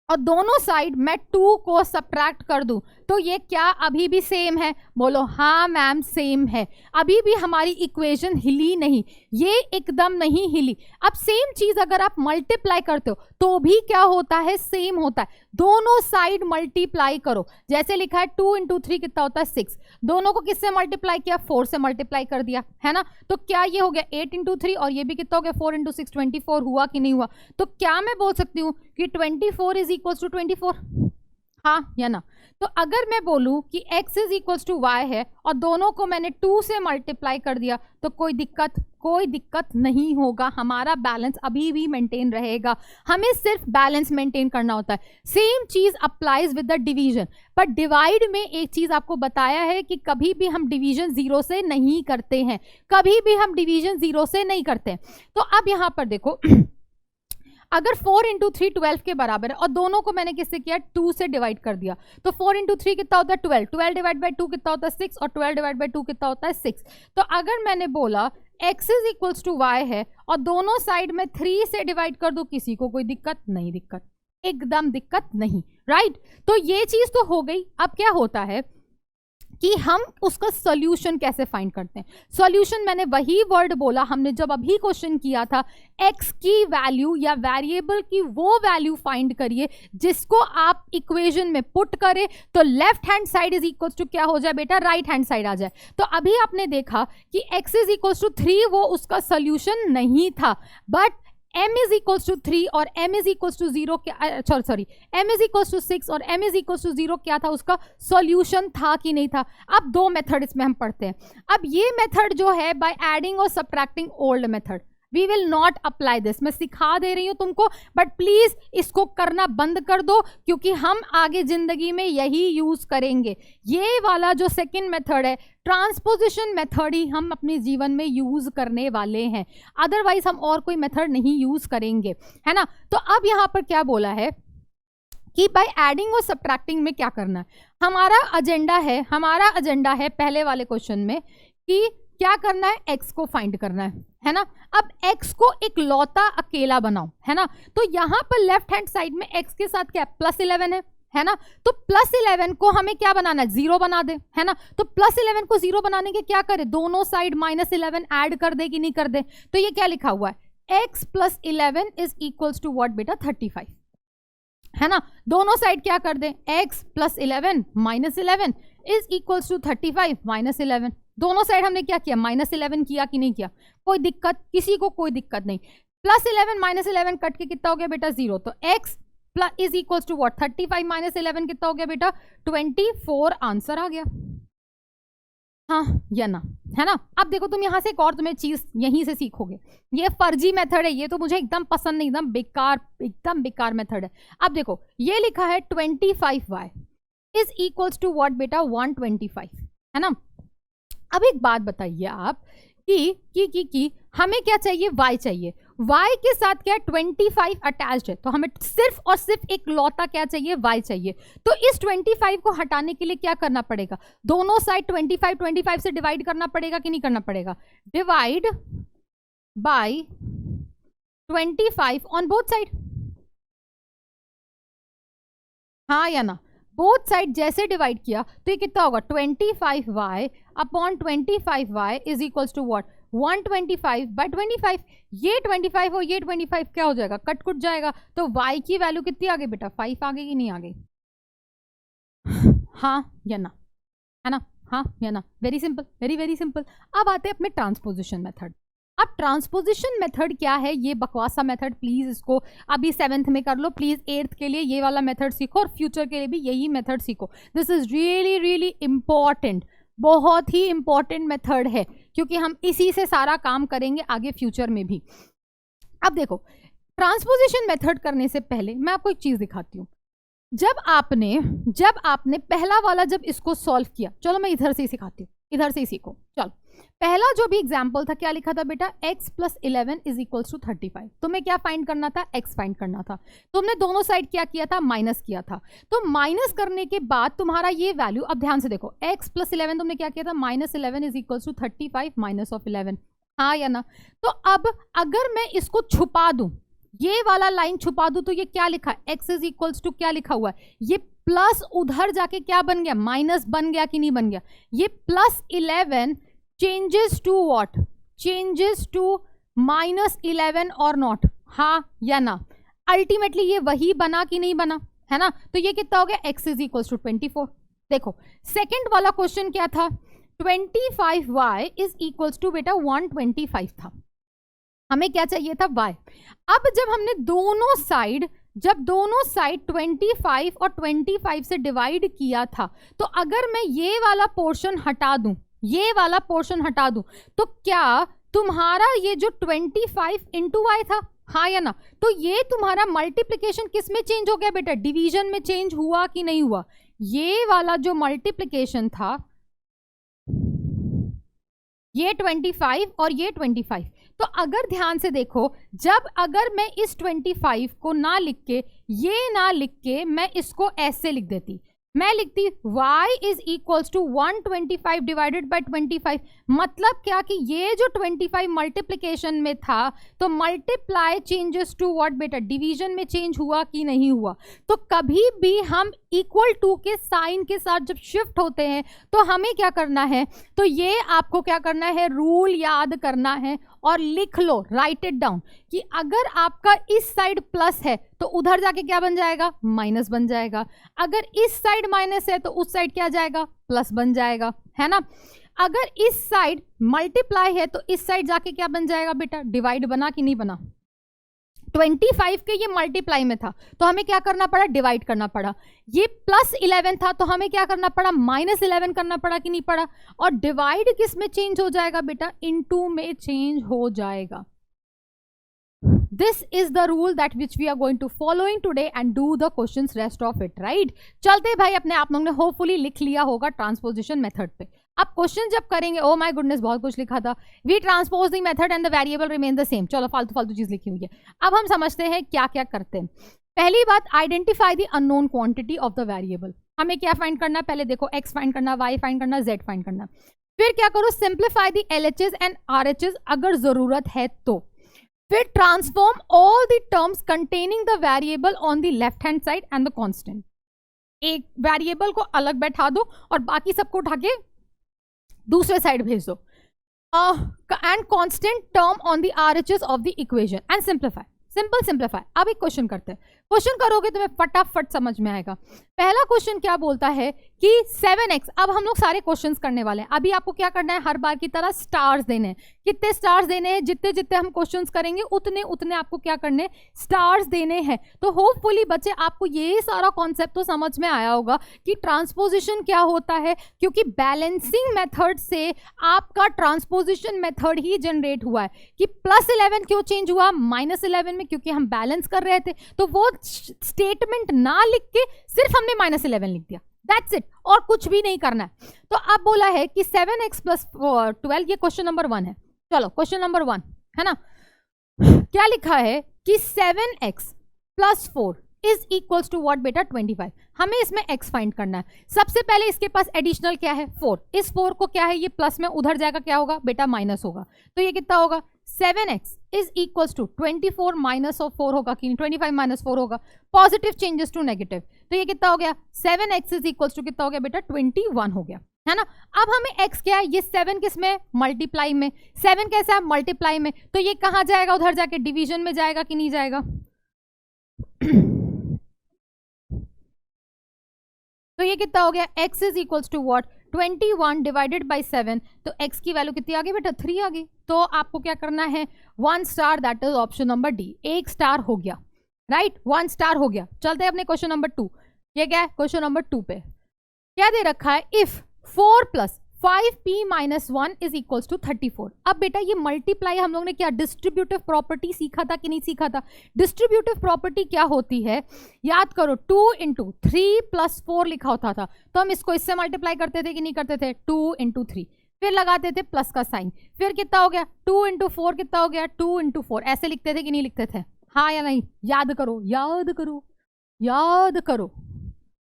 और दोनों साइड मैं 2 को सब्ट्रैक्ट कर दूं तो ये क्या अभी भी सेम है, बोलो हाँ मैम सेम है। अभी भी हमारी इक्वेशन हिली नहीं, ये एकदम नहीं हिली। अब सेम चीज अगर आप मल्टीप्लाई करते हो तो भी क्या होता है, सेम होता है। दोनों साइड मल्टीप्लाई करो, जैसे लिखा है 2 × 3 कितना होता है 6, दोनों को किससे मल्टीप्लाई किया, 4 से मल्टीप्लाई कर दिया है ना। तो क्या ये हो गया 8 × 3 और ये भी कितना हो गया 4 × 6, 24 हुआ कि नहीं हुआ। तो क्या मैं बोल सकती हूँ कि 24 = 24, हाँ या ना। तो अगर मैं बोलूं कि x = y है और दोनों को मैंने 2 से मल्टीप्लाई कर दिया तो कोई दिक्कत नहीं होगा, हमारा बैलेंस अभी भी मेंटेन रहेगा। हमें सिर्फ बैलेंस मेंटेन करना होता है। सेम चीज अप्लाइज विद द डिवीजन, पर डिवाइड में एक चीज आपको बताया है कि कभी भी हम डिवीजन 0 से नहीं करते हैं, कभी भी हम डिवीजन 0 से नहीं करते। तो अब यहां पर देखो अगर 4 × 3 12 के बराबर है और दोनों को मैंने किससे किया 2 से डिवाइड कर दिया तो 4 × 3 कितना होता है 12, 12 / 2 कितना होता है 6, और 12 / 2 कितना होता है 6। तो अगर मैंने बोला x = y है और दोनों साइड में 3 से डिवाइड कर दो, किसी को कोई दिक्कत नहीं, दिक्कत एकदम दिक्कत नहीं, राइट। तो ये चीज तो हो गई। अब क्या होता है कि हम उसका सॉल्यूशन कैसे फाइंड करते हैं। सॉल्यूशन मैंने वही वर्ड बोला हमने जब अभी क्वेश्चन किया था, x की वैल्यू या वेरिएबल की वो वैल्यू फाइंड करिए जिसको आप इक्वेशन में पुट करें तो लेफ्ट हैंड साइड = क्या हो जाए बेटा, राइट हैंड साइड आ जाए। तो अभी आपने देखा कि x = 3 वो उसका सॉल्यूशन नहीं था, बट m = 3 और m = 0 सॉरी m = 6 और m = 0 क्या था, उसका सॉल्यूशन था कि नहीं था। अब 2 मेथड इसमें हम पढ़ते हैं। अब ये मेथड जो है बाय एडिंग और subtracting old method, we will not apply this, मैं सिखा दे रही हूं तुमको, बट प्लीज इसको करना बंद कर दो क्योंकि हम आगे जिंदगी में यही यूज करेंगे। ये वाला जो सेकंड मेथड है ट्रांसपोजिशन मेथड ही हम अपने जीवन में यूज करने वाले हैं, अदरवाइज हम और कोई मेथड नहीं यूज करेंगे, है ना। तो अब यहाँ पर क्या बोला है कि बाय एडिंग और सब्ट्रैक्टिंग में क्या करना है, हमारा एजेंडा है पहले वाले क्वेश्चन में कि क्या करना है, x को फाइंड करना है ना। अब x को एक लौता अकेला बनाओ, है ना। तो यहां पर लेफ्ट हैंड साइड में x के साथ क्या +11 है ना। तो +11 को हमें क्या बनाना है, 0 बना दे, है ना। तो +11 को 0 बनाने के क्या करे, दोनों साइड -11 ऐड कर दे कि नहीं कर दे। तो ये क्या लिखा हुआ है, x + 11 = व्हाट बेटा 35, है ना। दोनों साइड क्या कर दे, x + 11 -11 = 35 -11। दोनों साइड हमने क्या किया, -11 किया कि नहीं किया, कोई दिक्कत, किसी को कोई दिक्कत नहीं। +11 -11 कट के कितना हो गया बेटा 0, तो x = व्हाट 35 -11 कितना हो गया बेटा 24, आंसर आ गया। हाँ या ना, है ना। अब देखो तुम यहाँ से एक और तुम्हें चीज यहीं से सीखोगे, ये फर्जी मेथड है, ये तो मुझे एकदम पसंद नहीं, एकदम बेकार मेथड है। अब देखो ये लिखा है 25y is equals to what बेटा 125, है ना। अब एक बात बताइए आप कि हमें क्या चाहिए, y चाहिए, y के साथ क्या है 25 अटैच्ड है, तो हमें सिर्फ और सिर्फ एक लौता क्या चाहिए, y चाहिए। तो इस 25 को हटाने के लिए क्या करना पड़ेगा, दोनों साइड 25 से डिवाइड करना पड़ेगा कि नहीं करना पड़ेगा, divide by 25 on both side, हाँ या ना। बोथ साइड जैसे डिवाइड किया तो ये कितना होगा 25y upon 25y is equals to what 125 by 25। ये 25 और ये 25 क्या हो जाएगा, कट कुट जाएगा, तो y की वैल्यू कितनी आ गई बेटा 5 आ गई कि नहीं आ गई, हाँ या ना, है ना, हाँ या ना। Very simple, very very simple. अब आते हैं अपने ट्रांसपोजिशन मेथड। अब ट्रांसपोजिशन मेथड क्या है, ये बकवास सा मेथड, प्लीज इसको अभी 7th में कर लो, प्लीज 8th के लिए ये वाला मेथड सीखो और फ्यूचर के लिए भी यही मेथड सीखो। This is really really important, बहुत ही इंपॉर्टेंट मेथड है, क्योंकि हम इसी से सारा काम करेंगे आगे फ्यूचर में भी। अब देखो ट्रांसपोजिशन मेथड करने से पहले मैं आपको एक चीज दिखाती हूँ। जब आपने पहला वाला जब इसको सॉल्व किया, चलो मैं इधर से ही सिखाती हूँ, इधर से ही सीखो। चलो पहला जो भी एग्जाम्पल था क्या लिखा था बेटा, x plus 11 is equals to 35। तुम्हें क्या फाइंड करना था, x फाइंड करना था। तुमने दोनों साइड क्या किया था, माइनस किया था। तो माइनस करने के बाद तुम्हारा ये वैल्यू, अब ध्यान से देखो, x प्लस 11 तुमने क्या किया था, minus 11 is equals to 35 minus of 11, हाँ या ना। तो अब अगर मैं इसको छुपा दूं, ये वाला लाइन छुपा दूं, तो ये क्या लिखा है, x इज इक्वल्स टू क्या लिखा हुआ है, ये प्लस उधर जाके क्या बन गया, माइनस बन गया कि नहीं बन गया। ये plus 11 changes to what, changes to minus 11 और नॉट, हाँ या ना। अल्टीमेटली ये वही बना कि नहीं बना, है ना। तो ये कितना हो गया, x इज इक्वल टू 24। देखो सेकंड वाला क्वेश्चन क्या था, 25y इज इक्वल टू बेटा 125 था, हमें क्या चाहिए था, y। अब जब हमने दोनों साइड 25 और 25 से डिवाइड किया था, तो अगर मैं ये वाला पोर्शन हटा दूं, ये वाला पोर्शन हटा दूं, तो क्या तुम्हारा ये जो 25 इंटू वाई था, हाँ या ना। तो ये तुम्हारा मल्टीप्लिकेशन किस में चेंज हो गया बेटा, डिवीजन में चेंज हुआ कि नहीं हुआ। ये वाला जो मल्टीप्लिकेशन था, ये 25 और ये 25, तो अगर ध्यान से देखो, जब अगर मैं इस 25 को ना लिख के, ये ना लिख के, मैं इसको ऐसे लिख देती, मैं लिखती y is equals to 125 divided by 25। मतलब क्या कि ये जो 25 मल्टीप्लिकेशन में था, तो मल्टीप्लाई चेंजेस टू व्हाट बेटा, डिवीजन में चेंज हुआ कि नहीं हुआ। तो कभी भी हम इक्वल टू के साइन के साथ जब शिफ्ट होते हैं, तो हमें क्या करना है, तो ये आपको क्या करना है, रूल याद करना है और लिख लो, राइट इट डाउन, कि अगर आपका इस साइड प्लस है तो उधर जाके क्या बन जाएगा, माइनस बन जाएगा। अगर इस साइड माइनस है तो उस साइड क्या जाएगा, प्लस बन जाएगा, है ना। अगर इस साइड मल्टीप्लाई है तो इस साइड जाके क्या बन जाएगा बेटा, डिवाइड बना कि नहीं बना। 25 के ये मल्टीप्लाई में था, तो हमें क्या करना पड़ा, डिवाइड करना पड़ा। ये प्लस 11 था, तो हमें क्या करना पड़ा, माइनस 11 करना पड़ा कि नहीं पड़ा। और डिवाइड किस में चेंज हो जाएगा बेटा, इनटू में चेंज हो जाएगा। This is the rule that which we are going to following today and do the questions rest of it, right. चलते भाई, अपने आप लोगों ने होपफुली लिख लिया होगा ट्रांसपोजिशन मेथड पे। अब क्वेश्चन जब करेंगे, ओ माय गुडनेस बहुत कुछ लिखा था, we transpose the method and the variable remain the same. चलो फालतू फालतू चीज लिखी हुई है। अब हम समझते हैं क्या क्या करते हैं। पहली बात, identify the unknown quantity of the variable. हमें क्या फाइंड करना है, पहले देखो x फाइंड करना, y फाइंड करना, z फाइंड करना। फिर क्या करो, simplify the LHS and RHS अगर जरूरत है तो। फिर transform all the terms containing the variable on the left hand side and the constant. एक वेरिएबल को अलग बैठा दो और बाकी सबको उठा के दूसरे साइड भेज दो, and constant term on the RHS of the equation and simplify. Simple simplify. अब एक क्वेश्चन करते हैं, क्वेश्चन करोगे तो फटाफट समझ में आएगा। पहला क्वेश्चन क्या बोलता है कि 7x, अब हम लोग सारे क्वेश्चंस करने वाले हैं। अभी आपको क्या करना है, हर बार की तरह स्टार्स देने हैं। कितने स्टार्स देने हैं, जितने जितने हम क्वेश्चंस करेंगे उतने उतने आपको क्या करने, स्टार्स देने हैं। तो होपफुली बच्चे आपको ये सारा कॉन्सेप्ट तो समझ में आया होगा कि ट्रांसपोजिशन क्या होता है, क्योंकि बैलेंसिंग मेथड से आपका ट्रांसपोजिशन मेथड ही जनरेट हुआ है। कि +11 क्यों चेंज हुआ -11 में, क्योंकि हम बैलेंस कर रहे थे। तो वो स्टेटमेंट ना लिख के सिर्फ हमने -11 लिख दिया, दैट्स इट, और कुछ भी नहीं करना है। तो अब बोला है कि 7x + 12, ये क्वेश्चन नंबर 1 है। चलो क्वेश्चन नंबर 1 है ना, क्या लिखा है कि 7x + 4 is equals to what बेटा, 25। हमें इसमें x फाइंड करना है। सबसे पहले इसके पास एडिशनल क्या है, 4। इस 4 को क्या है, ये प्लस में उधर जाएगा, क्या होगा बेटा, माइनस होगा। तो ये कितना होगा, 7x is equals to 24 minus of 4 होगा कि 25 माइनस 4 होगा। पॉजिटिव चेंजेस टू नेगेटिव, तो ये कितना हो गया, 7x इज इक्वल्स टू कितना हो गया बेटा, 21 हो गया, है ना। अब हमें x क्या है, ये 7 किस में, मल्टीप्लाई में। 7 कैसा है, मल्टीप्लाई में, तो ये कहाँ जाएगा, उधर जाके डिवीजन में जाएगा कि नहीं जाएगा। तो ये कितना हो गया, x is equals to what, 21 divided by 7। तो x की वैल्यू कितनी आ गई बेटा, 3 आ गई। तो आपको क्या करना है, 1 star, that is option number D, 1 star हो गया, राइट, 1 स्टार हो गया। चलते हैं अपने क्वेश्चन नंबर 2। ये क्या है, क्वेश्चन नंबर 2 पे क्या दे रखा है, if 4 + 5p - 1 is equals to 34। अब बेटा ये मल्टीप्लाई हम लोग ने क्या डिस्ट्रीब्यूटिव प्रॉपर्टी सीखा था कि नहीं सीखा था। डिस्ट्रीब्यूटिव प्रॉपर्टी क्या होती है, याद करो, 2 × 3 + 4 लिखा होता था, तो हम इसको इससे मल्टीप्लाई करते थे कि नहीं करते थे, 2 × 3, फिर लगाते थे प्लस का साइन, फिर कितना हो गया, 2 × 4 कितना हो गया, 2 × 4, ऐसे लिखते थे कि नहीं लिखते थे, हाँ या नहीं, याद करो याद करो याद करो,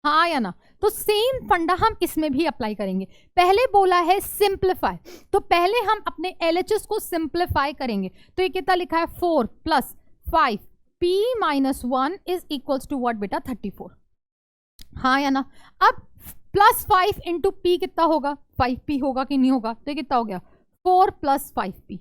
हाँ या ना। तो सेम फंडा हम इसमें भी अप्लाई करेंगे। पहले बोला है सिंप्लीफाई, तो पहले हम अपने LHS को सिंप्लीफाई करेंगे। तो ये कितना लिखा है, 4 + 5p - 1 is equals to what बेटा, 34, हाँ या ना। अब +5 × p कितना होगा, 5p होगा कि नहीं होगा। तो ये कितना हो गया, 4 + 5p,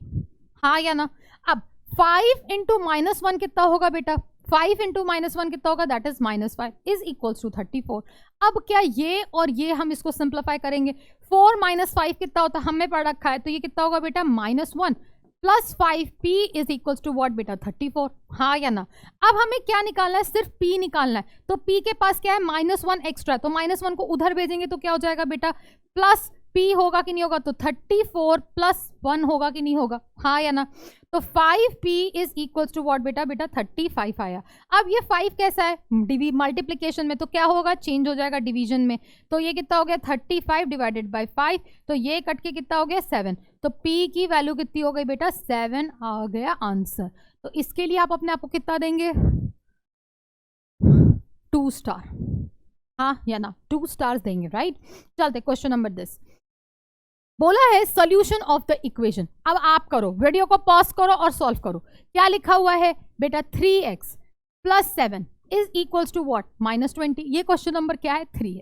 हाँ या ना। अब 5 × -1 कितना होगा बेटा, 5 × -1 कितना होगा, that is -5 is equals to 34। अब क्या ये और ये हम इसको सिंप्लीफाई करेंगे, 4 - 5 कितना होता है, हमें पढ़ रखा है, तो ये कितना होगा बेटा, -1 + 5p is equals to what बेटा, 34, हाँ या ना। अब हमें क्या निकालना है, सिर्फ p निकालना है। तो p के पास क्या है, -1 एक्स्ट्रा, तो -1 को उधर भेजेंगे तो क्या हो जाएगा बेटा, प्लस p होगा कि नहीं होगा, तो 34 + 1 होगा कि नहीं होगा, हाँ या ना। तो 5p is equals to what बेटा, 35 आया। अब ये 5 कैसा है, मल्टीप्लीकेशन में, तो क्या होगा, चेंज हो जाएगा डिवीजन में। तो ये कितना हो गया, 35 डिवाइडेड बाई 5, तो ये कट के कितना हो गया, 7। तो p की वैल्यू कितनी हो गई बेटा, 7 आ गया आंसर। तो इसके लिए आप अपने आप को कितना देंगे, 2 स्टार, हाँ या ना, 2 स्टार्स देंगे, राइट। चलते क्वेश्चन नंबर 10, बोला है सॉल्यूशन ऑफ द इक्वेशन। अब आप करो, वीडियो को पॉज करो और सॉल्व करो। क्या लिखा हुआ है बेटा, 3x + 7 is equals to what, -20। ये क्वेश्चन नंबर क्या है, 3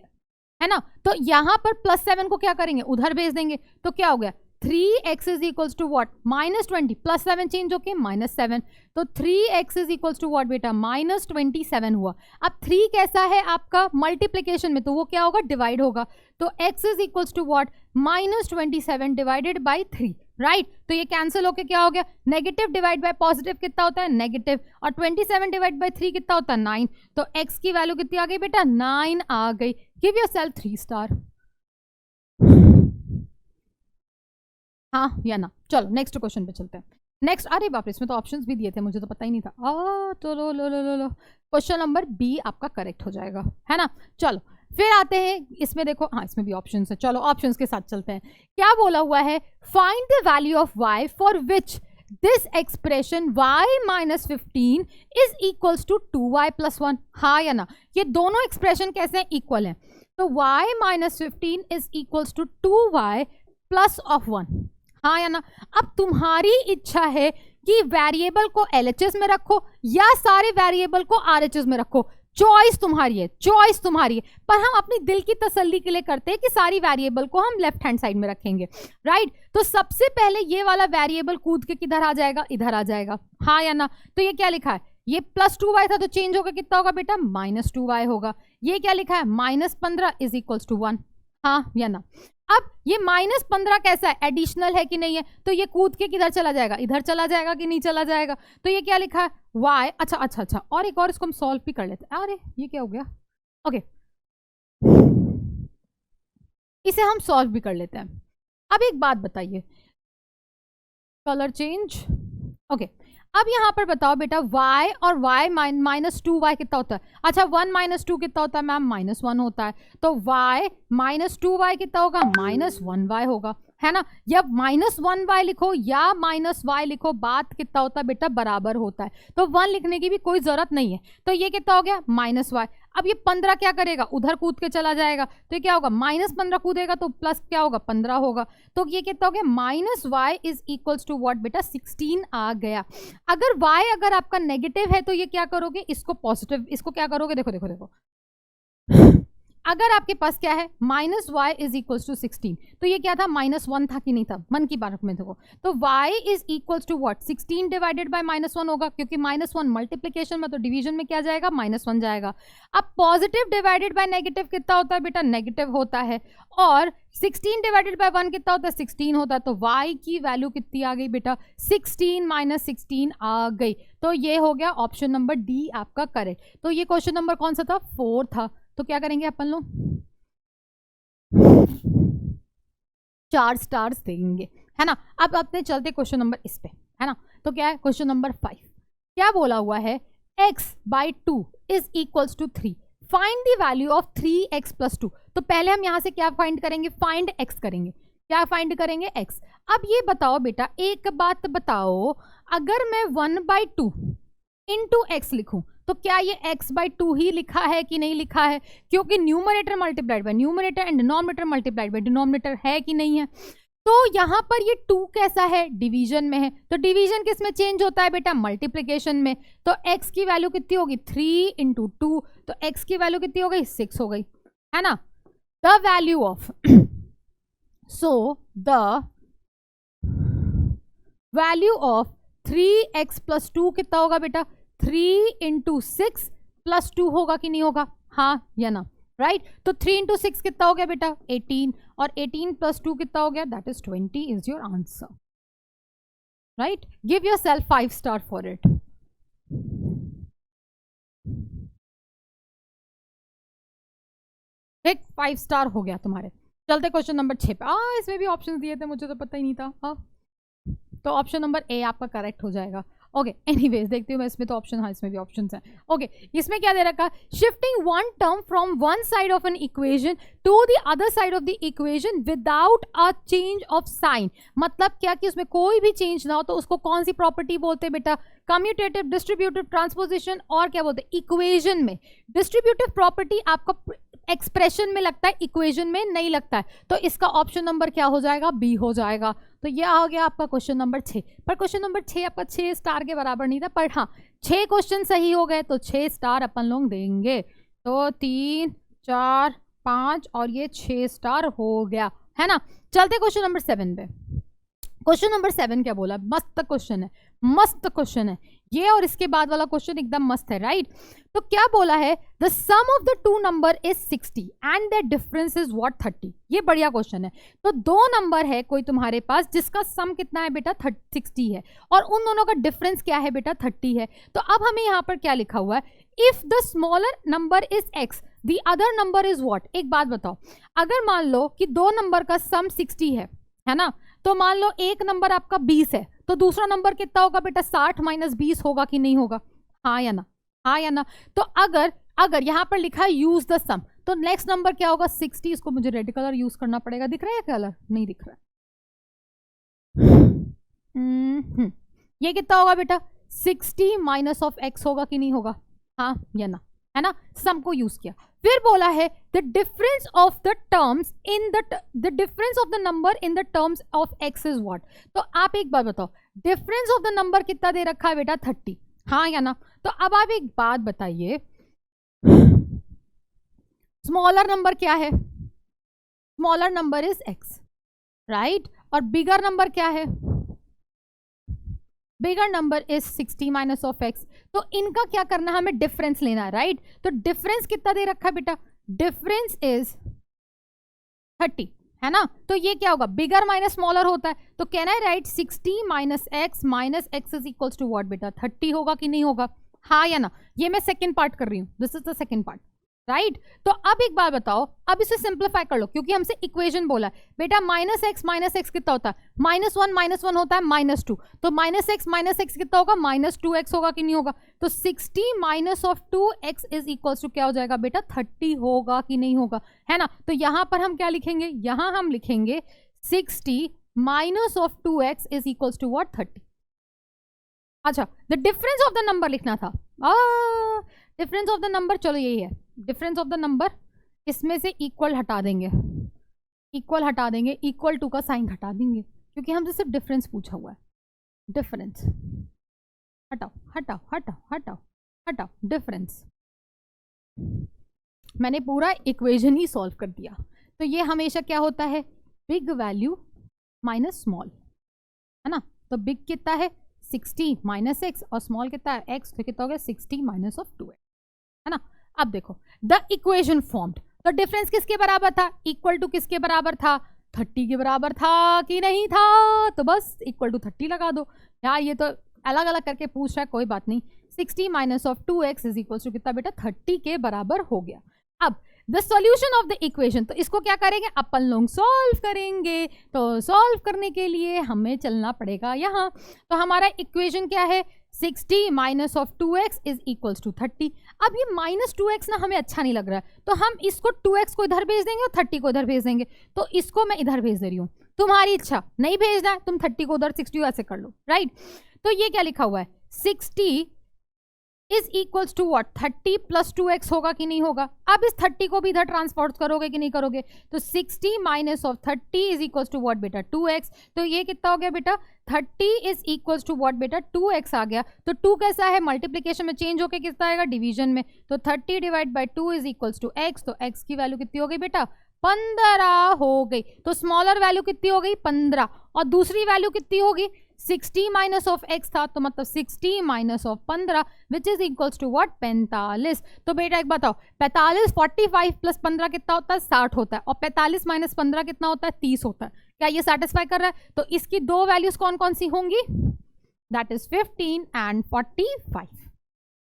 है ना। तो यहां पर +7 को क्या करेंगे, उधर भेज देंगे। तो क्या हो गया, 3x is equals to what, -20 + 7 change होके -7। तो 3x is equals to what बेटा, -27 हुआ। अब 3 कैसा है आपका मल्टीप्लीकेशन में, तो वो क्या होगा, डिवाइड होगा। तो x is equals to what, -27 divided by 3, right. तो ये कैंसिल होके क्या हो गया, नेगेटिव डिवाइड बाय पॉजिटिव कितना होता है, नेगेटिव, और 27 डिवाइड बाई 3 कितना होता है, 9। तो x की वैल्यू कितनी आ गई बेटा, 9 आ गई। गिव योरसेल्फ 3 स्टार, हाँ या ना। चलो नेक्स्ट क्वेश्चन पे चलते हैं। नेक्स्ट, अरे बाप रे, इसमें तो ऑप्शंस भी दिए थे, मुझे तो पता ही नहीं था। तो लो क्वेश्चन नंबर बी आपका करेक्ट हो जाएगा, है ना। चलो फिर आते हैं, इसमें देखो, हाँ इसमें भी ऑप्शंस है। चलो ऑप्शंस के साथ चलते हैं। क्या बोला हुआ है, find the value of y for which this expression y - 15 is equals to 2y + 1, हाँ या ना। ये दोनों एक्सप्रेशन कैसे हैं, इक्वल है। तो y - 15 is equals to 2y + 1, हाँ या ना। अब तुम्हारी इच्छा है कि वेरिएबल को LHS में रखो या सारे वेरिएबल को RHS में रखो, चॉइस तुम्हारी है, चॉइस तुम्हारी है। पर हम अपनी दिल की तसल्ली के लिए करते हैं कि सारी वेरिएबल को हम लेफ्ट हैंड साइड में रखेंगे, राइट। तो सबसे पहले ये वाला वेरिएबल कूद के किधर आ जाएगा, इधर आ जाएगा, हाँ या ना। तो ये क्या लिखा है, ये +2y था तो चेंज होकर कितना होगा बेटा, -2y होगा। ये क्या लिखा है, -15 इज इक्वल्स टू 1, हाँ या ना। अब ये -15 कैसा है, एडिशनल है कि नहीं है, तो ये कूद के किधर चला जाएगा, इधर चला जाएगा कि नहीं चला जाएगा। तो ये क्या लिखा है, y, अच्छा अच्छा अच्छा, और एक और इसको हम सॉल्व भी कर लेते हैं। अरे ये क्या हो गया, ओके इसे हम सॉल्व भी कर लेते हैं। अब एक बात बताइए, कलर चेंज, ओके अब यहाँ पर बताओ बेटा y और y -2y कितना होता है, अच्छा 1 - 2 कितना होता है मैम, -1 होता है, तो y -2y कितना होगा, -1y होगा, है ना। या -1y लिखो या -y लिखो, बात कितना होता है बेटा, बराबर होता है, तो 1 लिखने की भी कोई जरूरत नहीं है। तो ये कितना हो गया, -y। अब ये 15 क्या करेगा, उधर कूद के चला जाएगा, तो ये क्या होगा, -15 कूदेगा तो प्लस क्या होगा, 15 होगा। तो ये कितना हो गया, -y is equals to what बेटा, 16 आ गया। अगर y अगर आपका नेगेटिव है तो ये क्या करोगे, इसको पॉजिटिव, इसको क्या करोगे, देखो देखो देखो, अगर आपके पास क्या है, -y इज इक्वल्स टू 16, तो ये क्या था, -1 था कि नहीं था, मन की बात में देखो, तो y is equals to what, 16 divided by -1 होगा, क्योंकि -1 मल्टीप्लिकेशन में, तो डिवीजन में क्या जाएगा, -1 जाएगा। अब पॉजिटिव डिवाइडेड बाय नेगेटिव कितना होता है बेटा, नेगेटिव होता है, और 16 डिवाइडेड बाय 1 कितना होता है, 16 होता है। तो y की वैल्यू कितनी आ गई बेटा, 16 - 16 आ गई। तो ये हो गया ऑप्शन नंबर डी आपका करेक्ट। तो ये क्वेश्चन नंबर कौन सा था, 4 था। तो क्या करेंगे अपन लोग, 4 स्टार्स देंगे, है ना। अब अपने चलते क्वेश्चन नंबर इस पे, है ना। तो क्या है क्वेश्चन नंबर 5, क्या बोला हुआ है, x/2 is equals to 3, find the value of 3x + 2। तो पहले हम यहां से क्या फाइंड करेंगे, फाइंड x करेंगे, क्या फाइंड करेंगे, x। अब ये बताओ बेटा, एक बात बताओ, अगर मैं 1/2 इंटू एक्स लिखूं तो क्या ये x/2 ही लिखा है कि नहीं लिखा है, क्योंकि numerator multiplied by numerator and denominator multiplied by denominator है कि नहीं है। तो यहां पर ये 2 कैसा है, डिवीजन में है, तो डिवीजन किस में चेंज होता है बेटा, मल्टीप्लिकेशन में। तो x की वैल्यू कितनी होगी, 3 × 2, तो x की वैल्यू कितनी हो गई, 6 हो गई, है ना। The value of so the value of 3x + 2 कितना होगा बेटा, 3 × 6 + 2 होगा कि नहीं होगा, हाँ या ना, राइट। तो 3 × 6 कितना हो गया बेटा, 18, और 18 + 2 कितना हो गया, that is 20 is your answer, right. Give yourself 5 star for it. ठीक, 5 स्टार हो गया तुम्हारे। चलते क्वेश्चन नंबर 6 पे। इसमें भी ऑप्शन दिए थे, मुझे तो पता ही नहीं था। तो ऑप्शन नंबर ए आपका करेक्ट हो जाएगा। ओके एनीवेज देखती हूँ मैं, इसमें तो ऑप्शन, हाँ इसमें भी ऑप्शन हैं। ओके इसमें क्या दे रखा, shifting one term from one side of an equation two the other side of the equation without a change of sine. मतलब क्या कि उसमें कोई भी चेंज ना हो, तो उसको कौन सी प्रॉपर्टी बोलते हैं बेटा, कम्यूटेटिव, डिस्ट्रीब्यूटिव, ट्रांसपोजिशन, और क्या बोलते हैं, इक्वेशन में। डिस्ट्रीब्यूटिव प्रॉपर्टी आपका एक्सप्रेशन में लगता है, इक्वेशन में नहीं लगता है, तो इसका ऑप्शन नंबर क्या हो जाएगा, बी हो जाएगा। तो ये आ गया आपका क्वेश्चन नंबर 6। पर क्वेश्चन नंबर 6 आपका 6 स्टार के बराबर नहीं था, पर हाँ 6 क्वेश्चन सही हो गए तो 6 स्टार अपन लोग देंगे। तो 3, 4, 5 और ये 6 स्टार हो गया, है ना। चलते क्वेश्चन नंबर 7 पे। क्वेश्चन नंबर 7 क्या बोला, मस्त क्वेश्चन है, मस्त क्वेश्चन है ये, और इसके बाद वाला क्वेश्चन एकदम मस्त है, राइट। तो क्या बोला है, the sum of the two number is 60 and the difference is what, 30। ये बढ़िया क्वेश्चन है। तो दो नंबर है कोई तुम्हारे पास जिसका सम कितना है बेटा, 60 है, और उन दोनों का डिफरेंस क्या है बेटा, 30 है। तो अब हमें यहाँ पर क्या लिखा हुआ है, if the smaller number is x the other number is what. एक बात बताओ, अगर मान लो कि दो नंबर का सम 60 है ना, तो मान लो एक नंबर आपका 20 है, तो दूसरा नंबर कितना होगा बेटा, 60 - 20 होगा कि नहीं होगा, हाँ या ना, हाँ या ना। तो अगर यहां पर लिखा है यूज द सम, तो नेक्स्ट नंबर क्या होगा, 60। इसको मुझे रेड कलर यूज करना पड़ेगा, दिख रहा है कलर, नहीं दिख रहा है। ये कितना होगा बेटा, 60 - ऑफ x होगा कि नहीं होगा, हाँ या ना, है ना। सम को यूज किया, फिर बोला है the difference of the terms in the difference of the number in the terms of x is what. तो आप एक बात बताओ, डिफरेंस ऑफ द नंबर कितना दे रखा है बेटा, 30, हाँ या ना। तो अब आप एक बात बताइए, स्मॉलर नंबर क्या है, smaller number is x, right, और बिगर नंबर क्या है, bigger number is 60 minus of x. तो इनका क्या करना है, हमें डिफरेंस लेना है, राइट। तो डिफरेंस कितना दे रखा है बेटा, डिफरेंस इज 30, है ना। तो ये क्या होगा, बिगर माइनस स्मॉलर होता है, तो can I write 60 minus x is equals to what बेटा, 30 होगा कि नहीं होगा, हाँ या ना। ये मैं सेकंड पार्ट कर रही हूँ, this is the second part, right. तो अब एक बार बताओ, अब इसे सिंप्लीफाई कर लो, क्योंकि हमसे इक्वेशन बोला है बेटा माइनस एक्स कितना होता है, -1 होता है -2, तो माइनस एक्स कितना होगा, -2x होगा कि नहीं होगा। तो 60 minus of 2x is equal to क्या हो जाएगा बेटा, 30 होगा कि नहीं होगा, है ना। तो यहां पर हम क्या लिखेंगे, यहां हम लिखेंगे 60 minus of 2x is equal to what, 30। अच्छा, the difference of the number लिखना था, डिफरेंस ऑफ द नंबर, चलो यही है डिफरेंस ऑफ द नंबर। इसमें से इक्वल हटा देंगे, इक्वल हटा देंगे, इक्वल टू का साइन हटा देंगे, क्योंकि हमसे सिर्फ डिफरेंस पूछा हुआ है। डिफरेंस हटाओ हटाओ हटाओ हटाओ हटाओ, डिफरेंस। मैंने पूरा इक्वेशन ही सॉल्व कर दिया। तो ये हमेशा क्या होता है, बिग वैल्यू माइनस स्मॉल, है ना। तो बिग कितना है 60 माइनस एक्स, और स्मॉल कितना है एक्स, तो कितना हो गया 60 माइनस ऑफ 2x, है ना। अब देखो द इक्वेशन फॉर्म्ड, तो डिफरेंस किसके बराबर था, इक्वल टू किसके बराबर था, 30 के बराबर था कि नहीं था, तो बस इक्वल टू 30 लगा दो यार। ये तो अलग अलग करके पूछ रहा है, कोई बात नहीं। 60 minus of 2x is equal to कितना बेटा, 30 के बराबर हो गया। अब the solution of the equation, तो इसको क्या करेंगे, अपन लोग सॉल्व करेंगे। तो सॉल्व करने के लिए हमें चलना पड़ेगा यहाँ। तो हमारा इक्वेशन क्या है, 60 minus of 2x is equals to 30। अब ये -2x ना हमें अच्छा नहीं लग रहा है, तो हम इसको 2x को इधर भेज देंगे और 30 को इधर भेज देंगे। तो इसको मैं इधर भेज दे रही हूँ, तुम्हारी इच्छा, नहीं भेजना है तुम 30 को उधर, 60 ऐसे कर लो, राइट। तो ये क्या लिखा हुआ है, 60 is equals to what, 30 plus 2x होगा कि नहीं होगा। अब इस 30 को भी इधर ट्रांसपोर्ट करोगे कि नहीं करोगे, तो 60 minus of 30 is equals to what बेटा, 2x। तो ये कितना हो गया बेटा, 30 इज इक्वल्स टू व्हाट बेटा, 2x आ गया। तो 2 कैसा है, मल्टीप्लीकेशन में चेंज होकर कितना आएगा, डिवीजन में। तो 30 divide by 2 is equals to x, तो x की वैल्यू कितनी हो गई बेटा, 15 हो गई। तो स्मॉलर वैल्यू कितनी हो गई, 15, और दूसरी वैल्यू कितनी होगी, 60 माइनस ऑफ एक्स था, तो मतलब 60 minus of 15 which is equals to what, 45। तो बेटा एक बताओ, 45 45 प्लस 15 कितना होता है, 60 होता है, और 45 माइनस 15 कितना होता है, 30 होता है। क्या ये सेटिस्फाई कर रहा है। तो इसकी दो वैल्यूज कौन कौन सी होंगी, that is 15 and 45।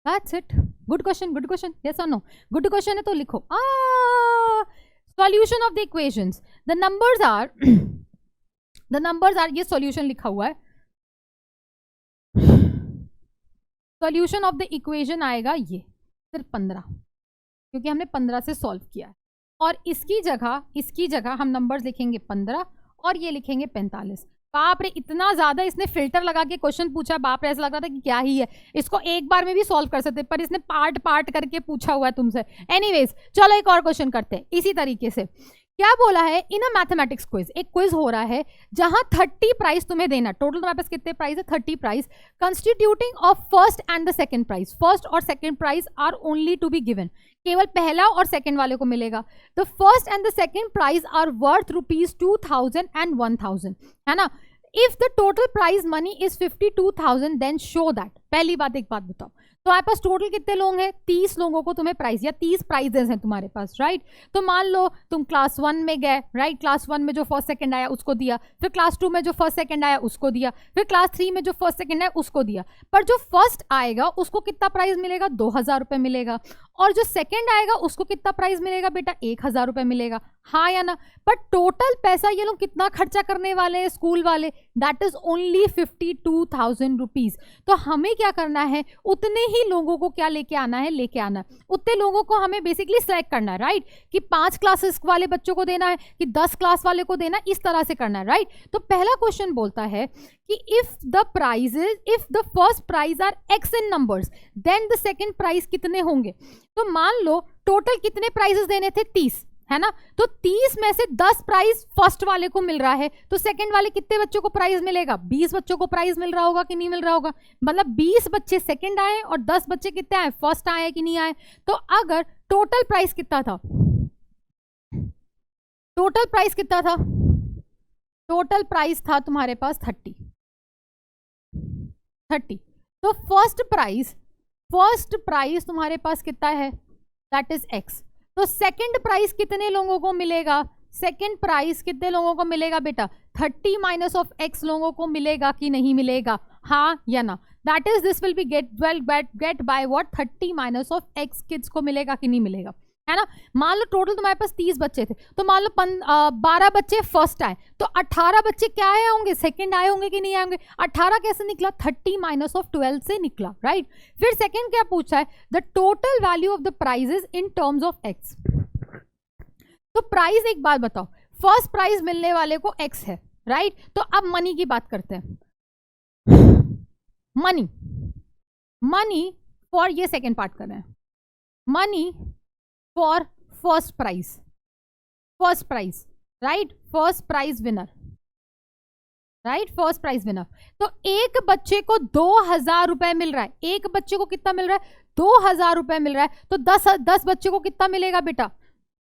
That's it. Good question, good question, yes और नो, गुड क्वेश्चन है तो लिखो। Solution of the equations, the numbers are, ये सॉल्यूशन लिखा हुआ है। सॉल्यूशन ऑफ द इक्वेशन आएगा ये सिर्फ 15, क्योंकि हमने 15 से सॉल्व किया है। और इसकी जगह हम नंबर्स लिखेंगे 15 और ये लिखेंगे 45। बाप रे, इतना ज्यादा इसने फिल्टर लगा के क्वेश्चन पूछा, बाप रे ऐसा लग रहा था कि क्या ही है, इसको एक बार में भी सॉल्व कर सकते, पर इसने पार्ट पार्ट करके पूछा हुआ है तुमसे। एनीवेज चलो एक और क्वेश्चन करते हैं इसी तरीके से। क्या बोला है, इन अ मैथमेटिक्स क्विज, एक क्विज हो रहा है जहां 30 प्राइज तुम्हें देना, टोटल तुम्हारे पास कितने प्राइज है, 30 prize, constituting of first and the second prize. First और second prize are only to be given, केवल पहला और सेकंड वाले को मिलेगा। The first and the second prize are worth ₹2000 and 1000, है ना। If the total prize money is 52,000 then show that. पहली बात, एक बात बताओ, तो आपके पास टोटल कितने लोग हैं, 30 लोगों को तुम्हें प्राइज, या 30 प्राइजेस हैं तुम्हारे पास, राइट। तो मान लो तुम क्लास 1 में गए, राइट, क्लास 1 में जो फर्स्ट सेकंड आया उसको दिया, फिर क्लास 2 में जो फर्स्ट सेकंड आया उसको दिया, फिर क्लास 3 में जो फर्स्ट सेकंड आया उसको दिया। पर जो फर्स्ट आएगा उसको कितना प्राइज मिलेगा, 2000 रुपये मिलेगा, और जो सेकंड आएगा उसको कितना प्राइज मिलेगा बेटा, 1000 रुपये मिलेगा, हाँ या ना। पर टोटल पैसा ये लोग कितना खर्चा करने वाले हैं स्कूल वाले, दैट इज ओनली 52,000 रुपीज। तो हमें क्या करना है, उतने ही लोगों को क्या लेके आना है, उतने लोगों को हमें बेसिकली सिलेक्ट करना है, राइट, कि 5 क्लासेस वाले बच्चों को देना है कि 10 क्लास वाले को देना है, इस तरह से करना है, राइट। तो पहला क्वेश्चन बोलता है कि if the first prize are x in numbers then the second prize कितने होंगे। तो मान लो टोटल कितने प्राइजेस देने थे, 30, है ना। तो 30 में से 10 प्राइज फर्स्ट वाले को मिल रहा है, तो सेकंड वाले कितने बच्चों को प्राइज मिलेगा, 20 बच्चों को प्राइज मिल रहा होगा कि नहीं मिल रहा होगा। मतलब 20 बच्चे सेकंड आए और 10 बच्चे कितने आए, फर्स्ट आए कि नहीं आए। तो अगर टोटल प्राइस कितना था, टोटल प्राइस था तुम्हारे पास 30, 30। तो फर्स्ट प्राइस तुम्हारे पास कितना है, दैट इज x। तो सेकंड प्राइस कितने लोगों को मिलेगा, सेकंड प्राइस कितने लोगों को मिलेगा बेटा, 30 माइनस ऑफ x लोगों को मिलेगा कि नहीं मिलेगा, हाँ या ना। That is this will be get by what, 30 minus of x kids को मिलेगा कि नहीं मिलेगा, है ना। मान लो टोटल तुम्हारे पास 30 बच्चे थे, तो मान लो 12 बच्चे फर्स्ट आए, तो 18 बच्चे क्या आए होंगे, सेकंड आए होंगे कि नहीं आए होंगे। 18 कैसे निकला, 30 माइनस ऑफ 12 से निकला, राइट। फिर सेकंड क्या पूछा है, the total value of the prizes in terms of x. तो प्राइस, एक बात बताओ, फर्स्ट प्राइज मिलने वाले को एक्स है, राइट। तो अब मनी की बात करते हैं, मनी फॉर, ये सेकेंड पार्ट कर रहे हैं, money for first prize, right, first prize winner, right, first prize winner. तो एक बच्चे को 2000 रुपए मिल रहा है, एक बच्चे को कितना मिल रहा है, 2000 रुपए मिल रहा है। तो 10 बच्चे को कितना मिलेगा बेटा,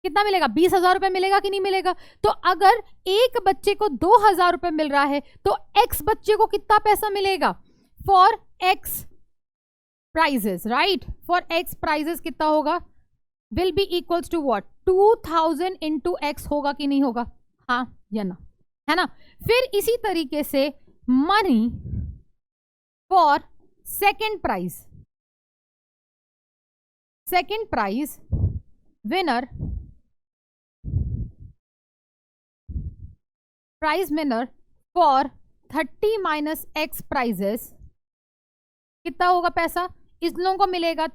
कितना मिलेगा, 20,000 रुपए मिलेगा कि नहीं मिलेगा। तो अगर एक बच्चे को 2000 रुपए मिल रहा है तो एक्स बच्चे को कितना पैसा मिलेगा, for x prizes, right, for x prizes कितना होगा, will be equals to what, 2000 into x होगा कि नहीं होगा, हाँ या ना, है ना। फिर इसी तरीके से money for second prize winner, prize winner for 30 minus x prizes कितना होगा पैसा, इस लोगों को मिलेगा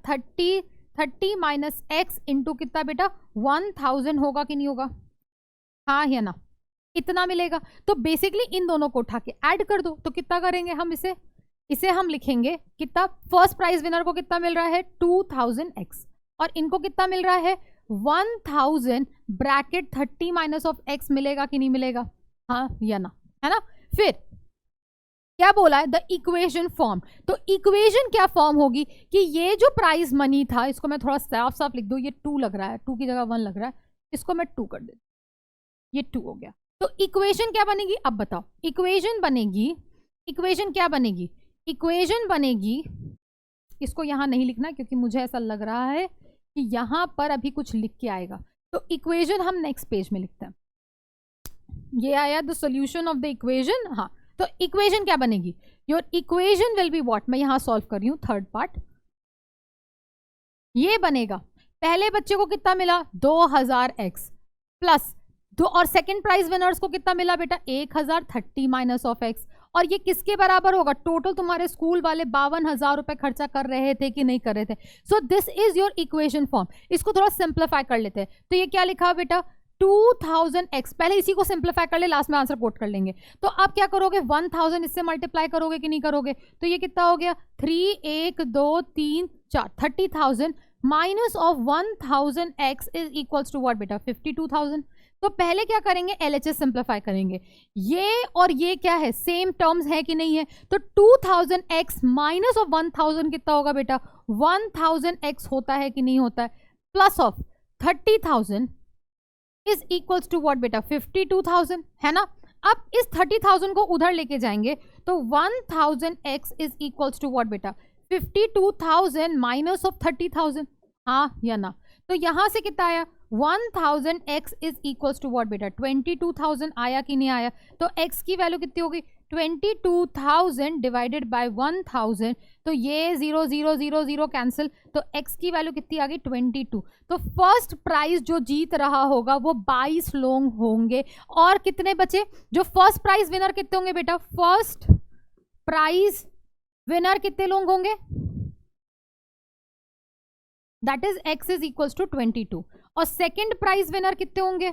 30 माइनस एक्स इंटू कितना बेटा, 1000 होगा कि नहीं होगा, हाँ या ना, इतना मिलेगा। तो बेसिकली इन दोनों को उठा के ऐड कर दो, तो कितना करेंगे हम, इसे हम लिखेंगे कितना, फर्स्ट प्राइज विनर को कितना मिल रहा है 2000x, और इनको कितना मिल रहा है 1000 ब्रैकेट 30 माइनस ऑफ x मिलेगा कि नहीं मिलेगा, हाँ या ना, है ना। फिर क्या बोला है, द इक्वेशन फॉर्म। तो इक्वेशन क्या फॉर्म होगी कि ये जो प्राइस मनी था, इसको मैं थोड़ा साफ साफ लिख दूं, ये 2 लग रहा है, 2 की जगह 1 लग रहा है, इसको मैं 2 कर देती, ये 2 हो गया। तो इक्वेशन क्या बनेगी, अब बताओ, इक्वेशन क्या बनेगी, इक्वेशन बनेगी, इसको यहां नहीं लिखना क्योंकि मुझे ऐसा लग रहा है कि यहां पर अभी कुछ लिख के आएगा, तो इक्वेशन हम नेक्स्ट पेज में लिखते हैं। ये आया the solution of the equation, हाँ। तो इक्वेशन क्या बनेगी, your equation will be what, मैं यहां सॉल्व कर रही हूं थर्ड पार्ट, ये बनेगा, पहले बच्चे को कितना मिला 2000x प्लस 2, और सेकंड प्राइज विनर्स को कितना मिला बेटा 1000, 30 माइनस ऑफ x, और ये किसके बराबर होगा, टोटल तुम्हारे स्कूल वाले 52,000 रुपए खर्चा कर रहे थे कि नहीं कर रहे थे। So this is your equation form. इसको थोड़ा सिंप्लीफाई कर लेते हैं, तो ये क्या लिखा बेटा 2000x, पहले इसी को सिंप्लीफाई कर ले, लास्ट में आंसर कोट कर लेंगे। तो आप क्या करोगे 1000 इससे मल्टीप्लाई करोगे कि नहीं करोगे, तो ये कितना हो गया 3 1 2 3 4 30,000 minus of 1000x is equals to what बेटा 52,000। तो पहले क्या करेंगे LHS सिंप्लीफाई करेंगे, ये और ये क्या है सेम टर्म्स है कि नहीं है, तो 2000x माइनस ऑफ 1000 कितना होगा बेटा 1000x होता है कि नहीं होता है, plus of 30,000 is equals to what बेटा 52,000, है ना। अब इस 30,000 को उधर लेके जाएंगे तो 1000x is equals to what बेटा 52,000 माइनस ऑफ 30,000, हाँ या ना। तो यहां से कितना आया 1000x is equals to what बेटा 22,000 आया कि नहीं आया। तो x की वैल्यू कितनी होगी 22,000 डिवाइडेड बाय 1000, तो ये 0 0 0 0 कैंसिल, तो x की वैल्यू कितनी आ गई 22। तो फर्स्ट प्राइज जो जीत रहा होगा वो 22 लोग होंगे, और कितने बचे जो फर्स्ट प्राइज विनर कितने होंगे बेटा, फर्स्ट प्राइज विनर कितने लोग होंगे, that is x is equals to 22, और सेकेंड प्राइज विनर कितने होंगे,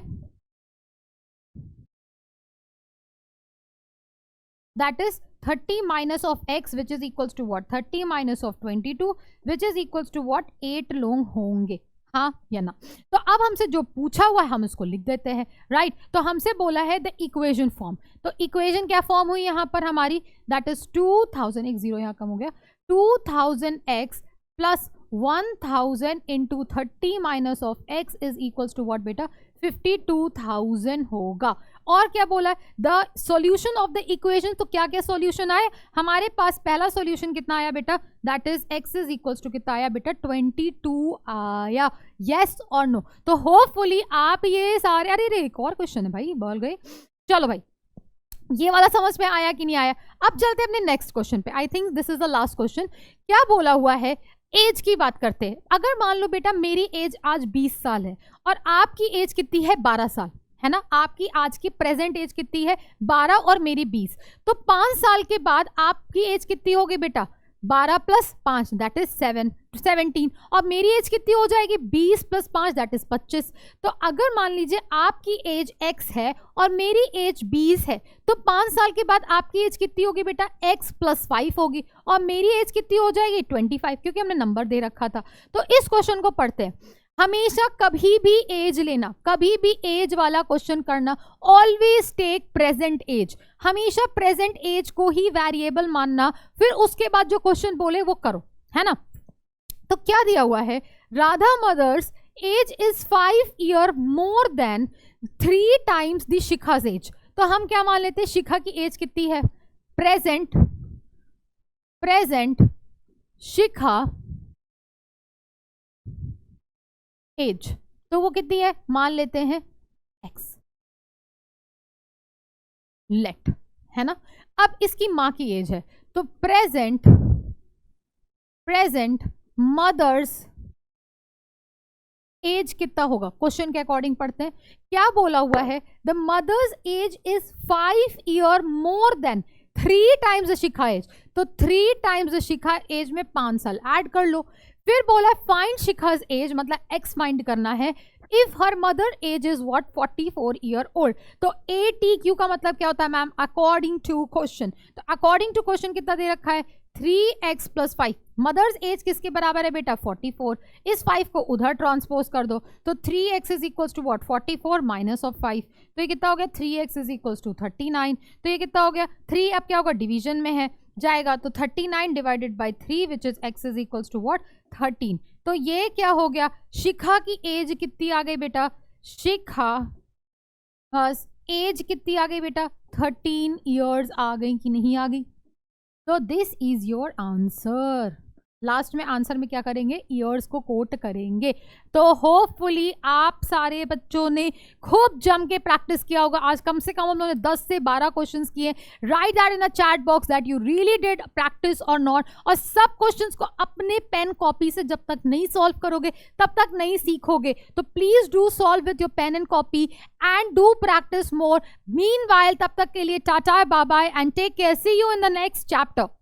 that is 30 minus of x which is equals to what 30 minus of 22 which is equals to what 8 लोग होंगे, हाँ या ना। तो अब हमसे जो पूछा हुआ है हम इसको लिख देते हैं, राइट। तो हमसे बोला है द इक्वेशन फॉर्म, तो इक्वेशन क्या फॉर्म हुई यहां पर हमारी, दैट इज 2000, एक जीरो यहां कम हो गया, 2000x plus 1000 into 30 minus of x is equals to what बेटा 52,000 होगा। और क्या बोला है, the solution of the equation, तो क्या क्या सॉल्यूशन आए हमारे पास, पहला सॉल्यूशन कितना आया बेटा, that is x is equals to कितना आया बेटा 22 आया, यस और नो। तो होपफुली आप ये सारे, अरे रे एक और क्वेश्चन है भाई, बोल गए। चलो भाई ये वाला समझ में आया कि नहीं आया। अब चलते हैं अपने नेक्स्ट क्वेश्चन पे, I think this is the last question. क्या बोला हुआ है, एज की बात करते हैं। अगर मान लो बेटा मेरी एज आज 20 साल है और आपकी एज कितनी है 12 साल, है ना, आपकी आज की प्रेजेंट एज कितनी है 12 और मेरी 20, तो 5 साल के बाद आपकी एज कितनी होगी बेटा 12 प्लस 5 दैट इज 17, और मेरी एज कितनी हो जाएगी 20 प्लस 5 दैट इज 25। तो अगर मान लीजिए आपकी एज x है और मेरी एज 20 है, तो 5 साल के बाद आपकी एज कितनी होगी बेटा x प्लस 5 होगी, और मेरी एज कितनी हो जाएगी 25, क्योंकि हमने नंबर दे रखा था। तो इस क्वेश्चन को पढ़ते हैं। हमेशा कभी भी एज लेना, कभी भी एज वाला क्वेश्चन करना, ऑलवेज टेक प्रेजेंट एज, हमेशा प्रेजेंट एज को ही वेरिएबल मानना, फिर उसके बाद जो क्वेश्चन बोले वो करो, है ना। तो क्या दिया हुआ है, Radha mother's age is 5 year more than 3 times the Shikha's age. तो हम क्या मान लेते हैं, शिखा की एज कितनी है, प्रेजेंट शिखा एज, तो वो कितनी है, मान लेते हैं x, लेट, है ना। अब इसकी माँ की एज है, तो प्रेजेंट मदर्स एज कितना होगा, क्वेश्चन के अकॉर्डिंग पढ़ते हैं। क्या बोला हुआ है, the mother's age is 5 year more than 3 times the Shikha age, तो 3 टाइम्स द शिखा एज में 5 साल ऐड कर लो। फिर बोला फाइंड शिखा's एज, मतलब एक्स फाइंड करना है, if her mother age is what 44 year old. तो ATQ का मतलब क्या होता है मैम, अकॉर्डिंग टू क्वेश्चन। तो अकॉर्डिंग टू क्वेश्चन कितना दे रखा है 3x प्लस 5, मदर्स एज किसके बराबर है बेटा 44, इस 5 को उधर ट्रांसपोज कर दो, तो 3x is equals to what 44 minus of 5, तो ये कितना हो गया 3x इज इक्वल्स टू 39। तो ये कितना हो गया 3, अब क्या होगा डिवीजन में है जाएगा, तो 39 divided by 3 which is x is equals to what 13। तो ये क्या हो गया, शिखा की एज कितनी आ गई बेटा, शिखा एज कितनी आ गई बेटा 13 ईयर्स आ गई कि नहीं आ गई। तो this is your answer. Last में आंसर में क्या करेंगे, ईयर्स को कोट करेंगे। तो होपफुली आप सारे बच्चों ने खूब जम के प्रैक्टिस किया होगा। आज कम से कम हम लोगों ने 10 से 12 क्वेश्चंस किए। Right that in a chat box that you really did practice और नॉट। और सब क्वेश्चंस को अपने पेन कॉपी से जब तक नहीं सॉल्व करोगे तब तक नहीं सीखोगे। तो please do solve with your pen and copy and do practice more. Meanwhile तब तक के लिए tata bye bye and take care, see you in the next chapter.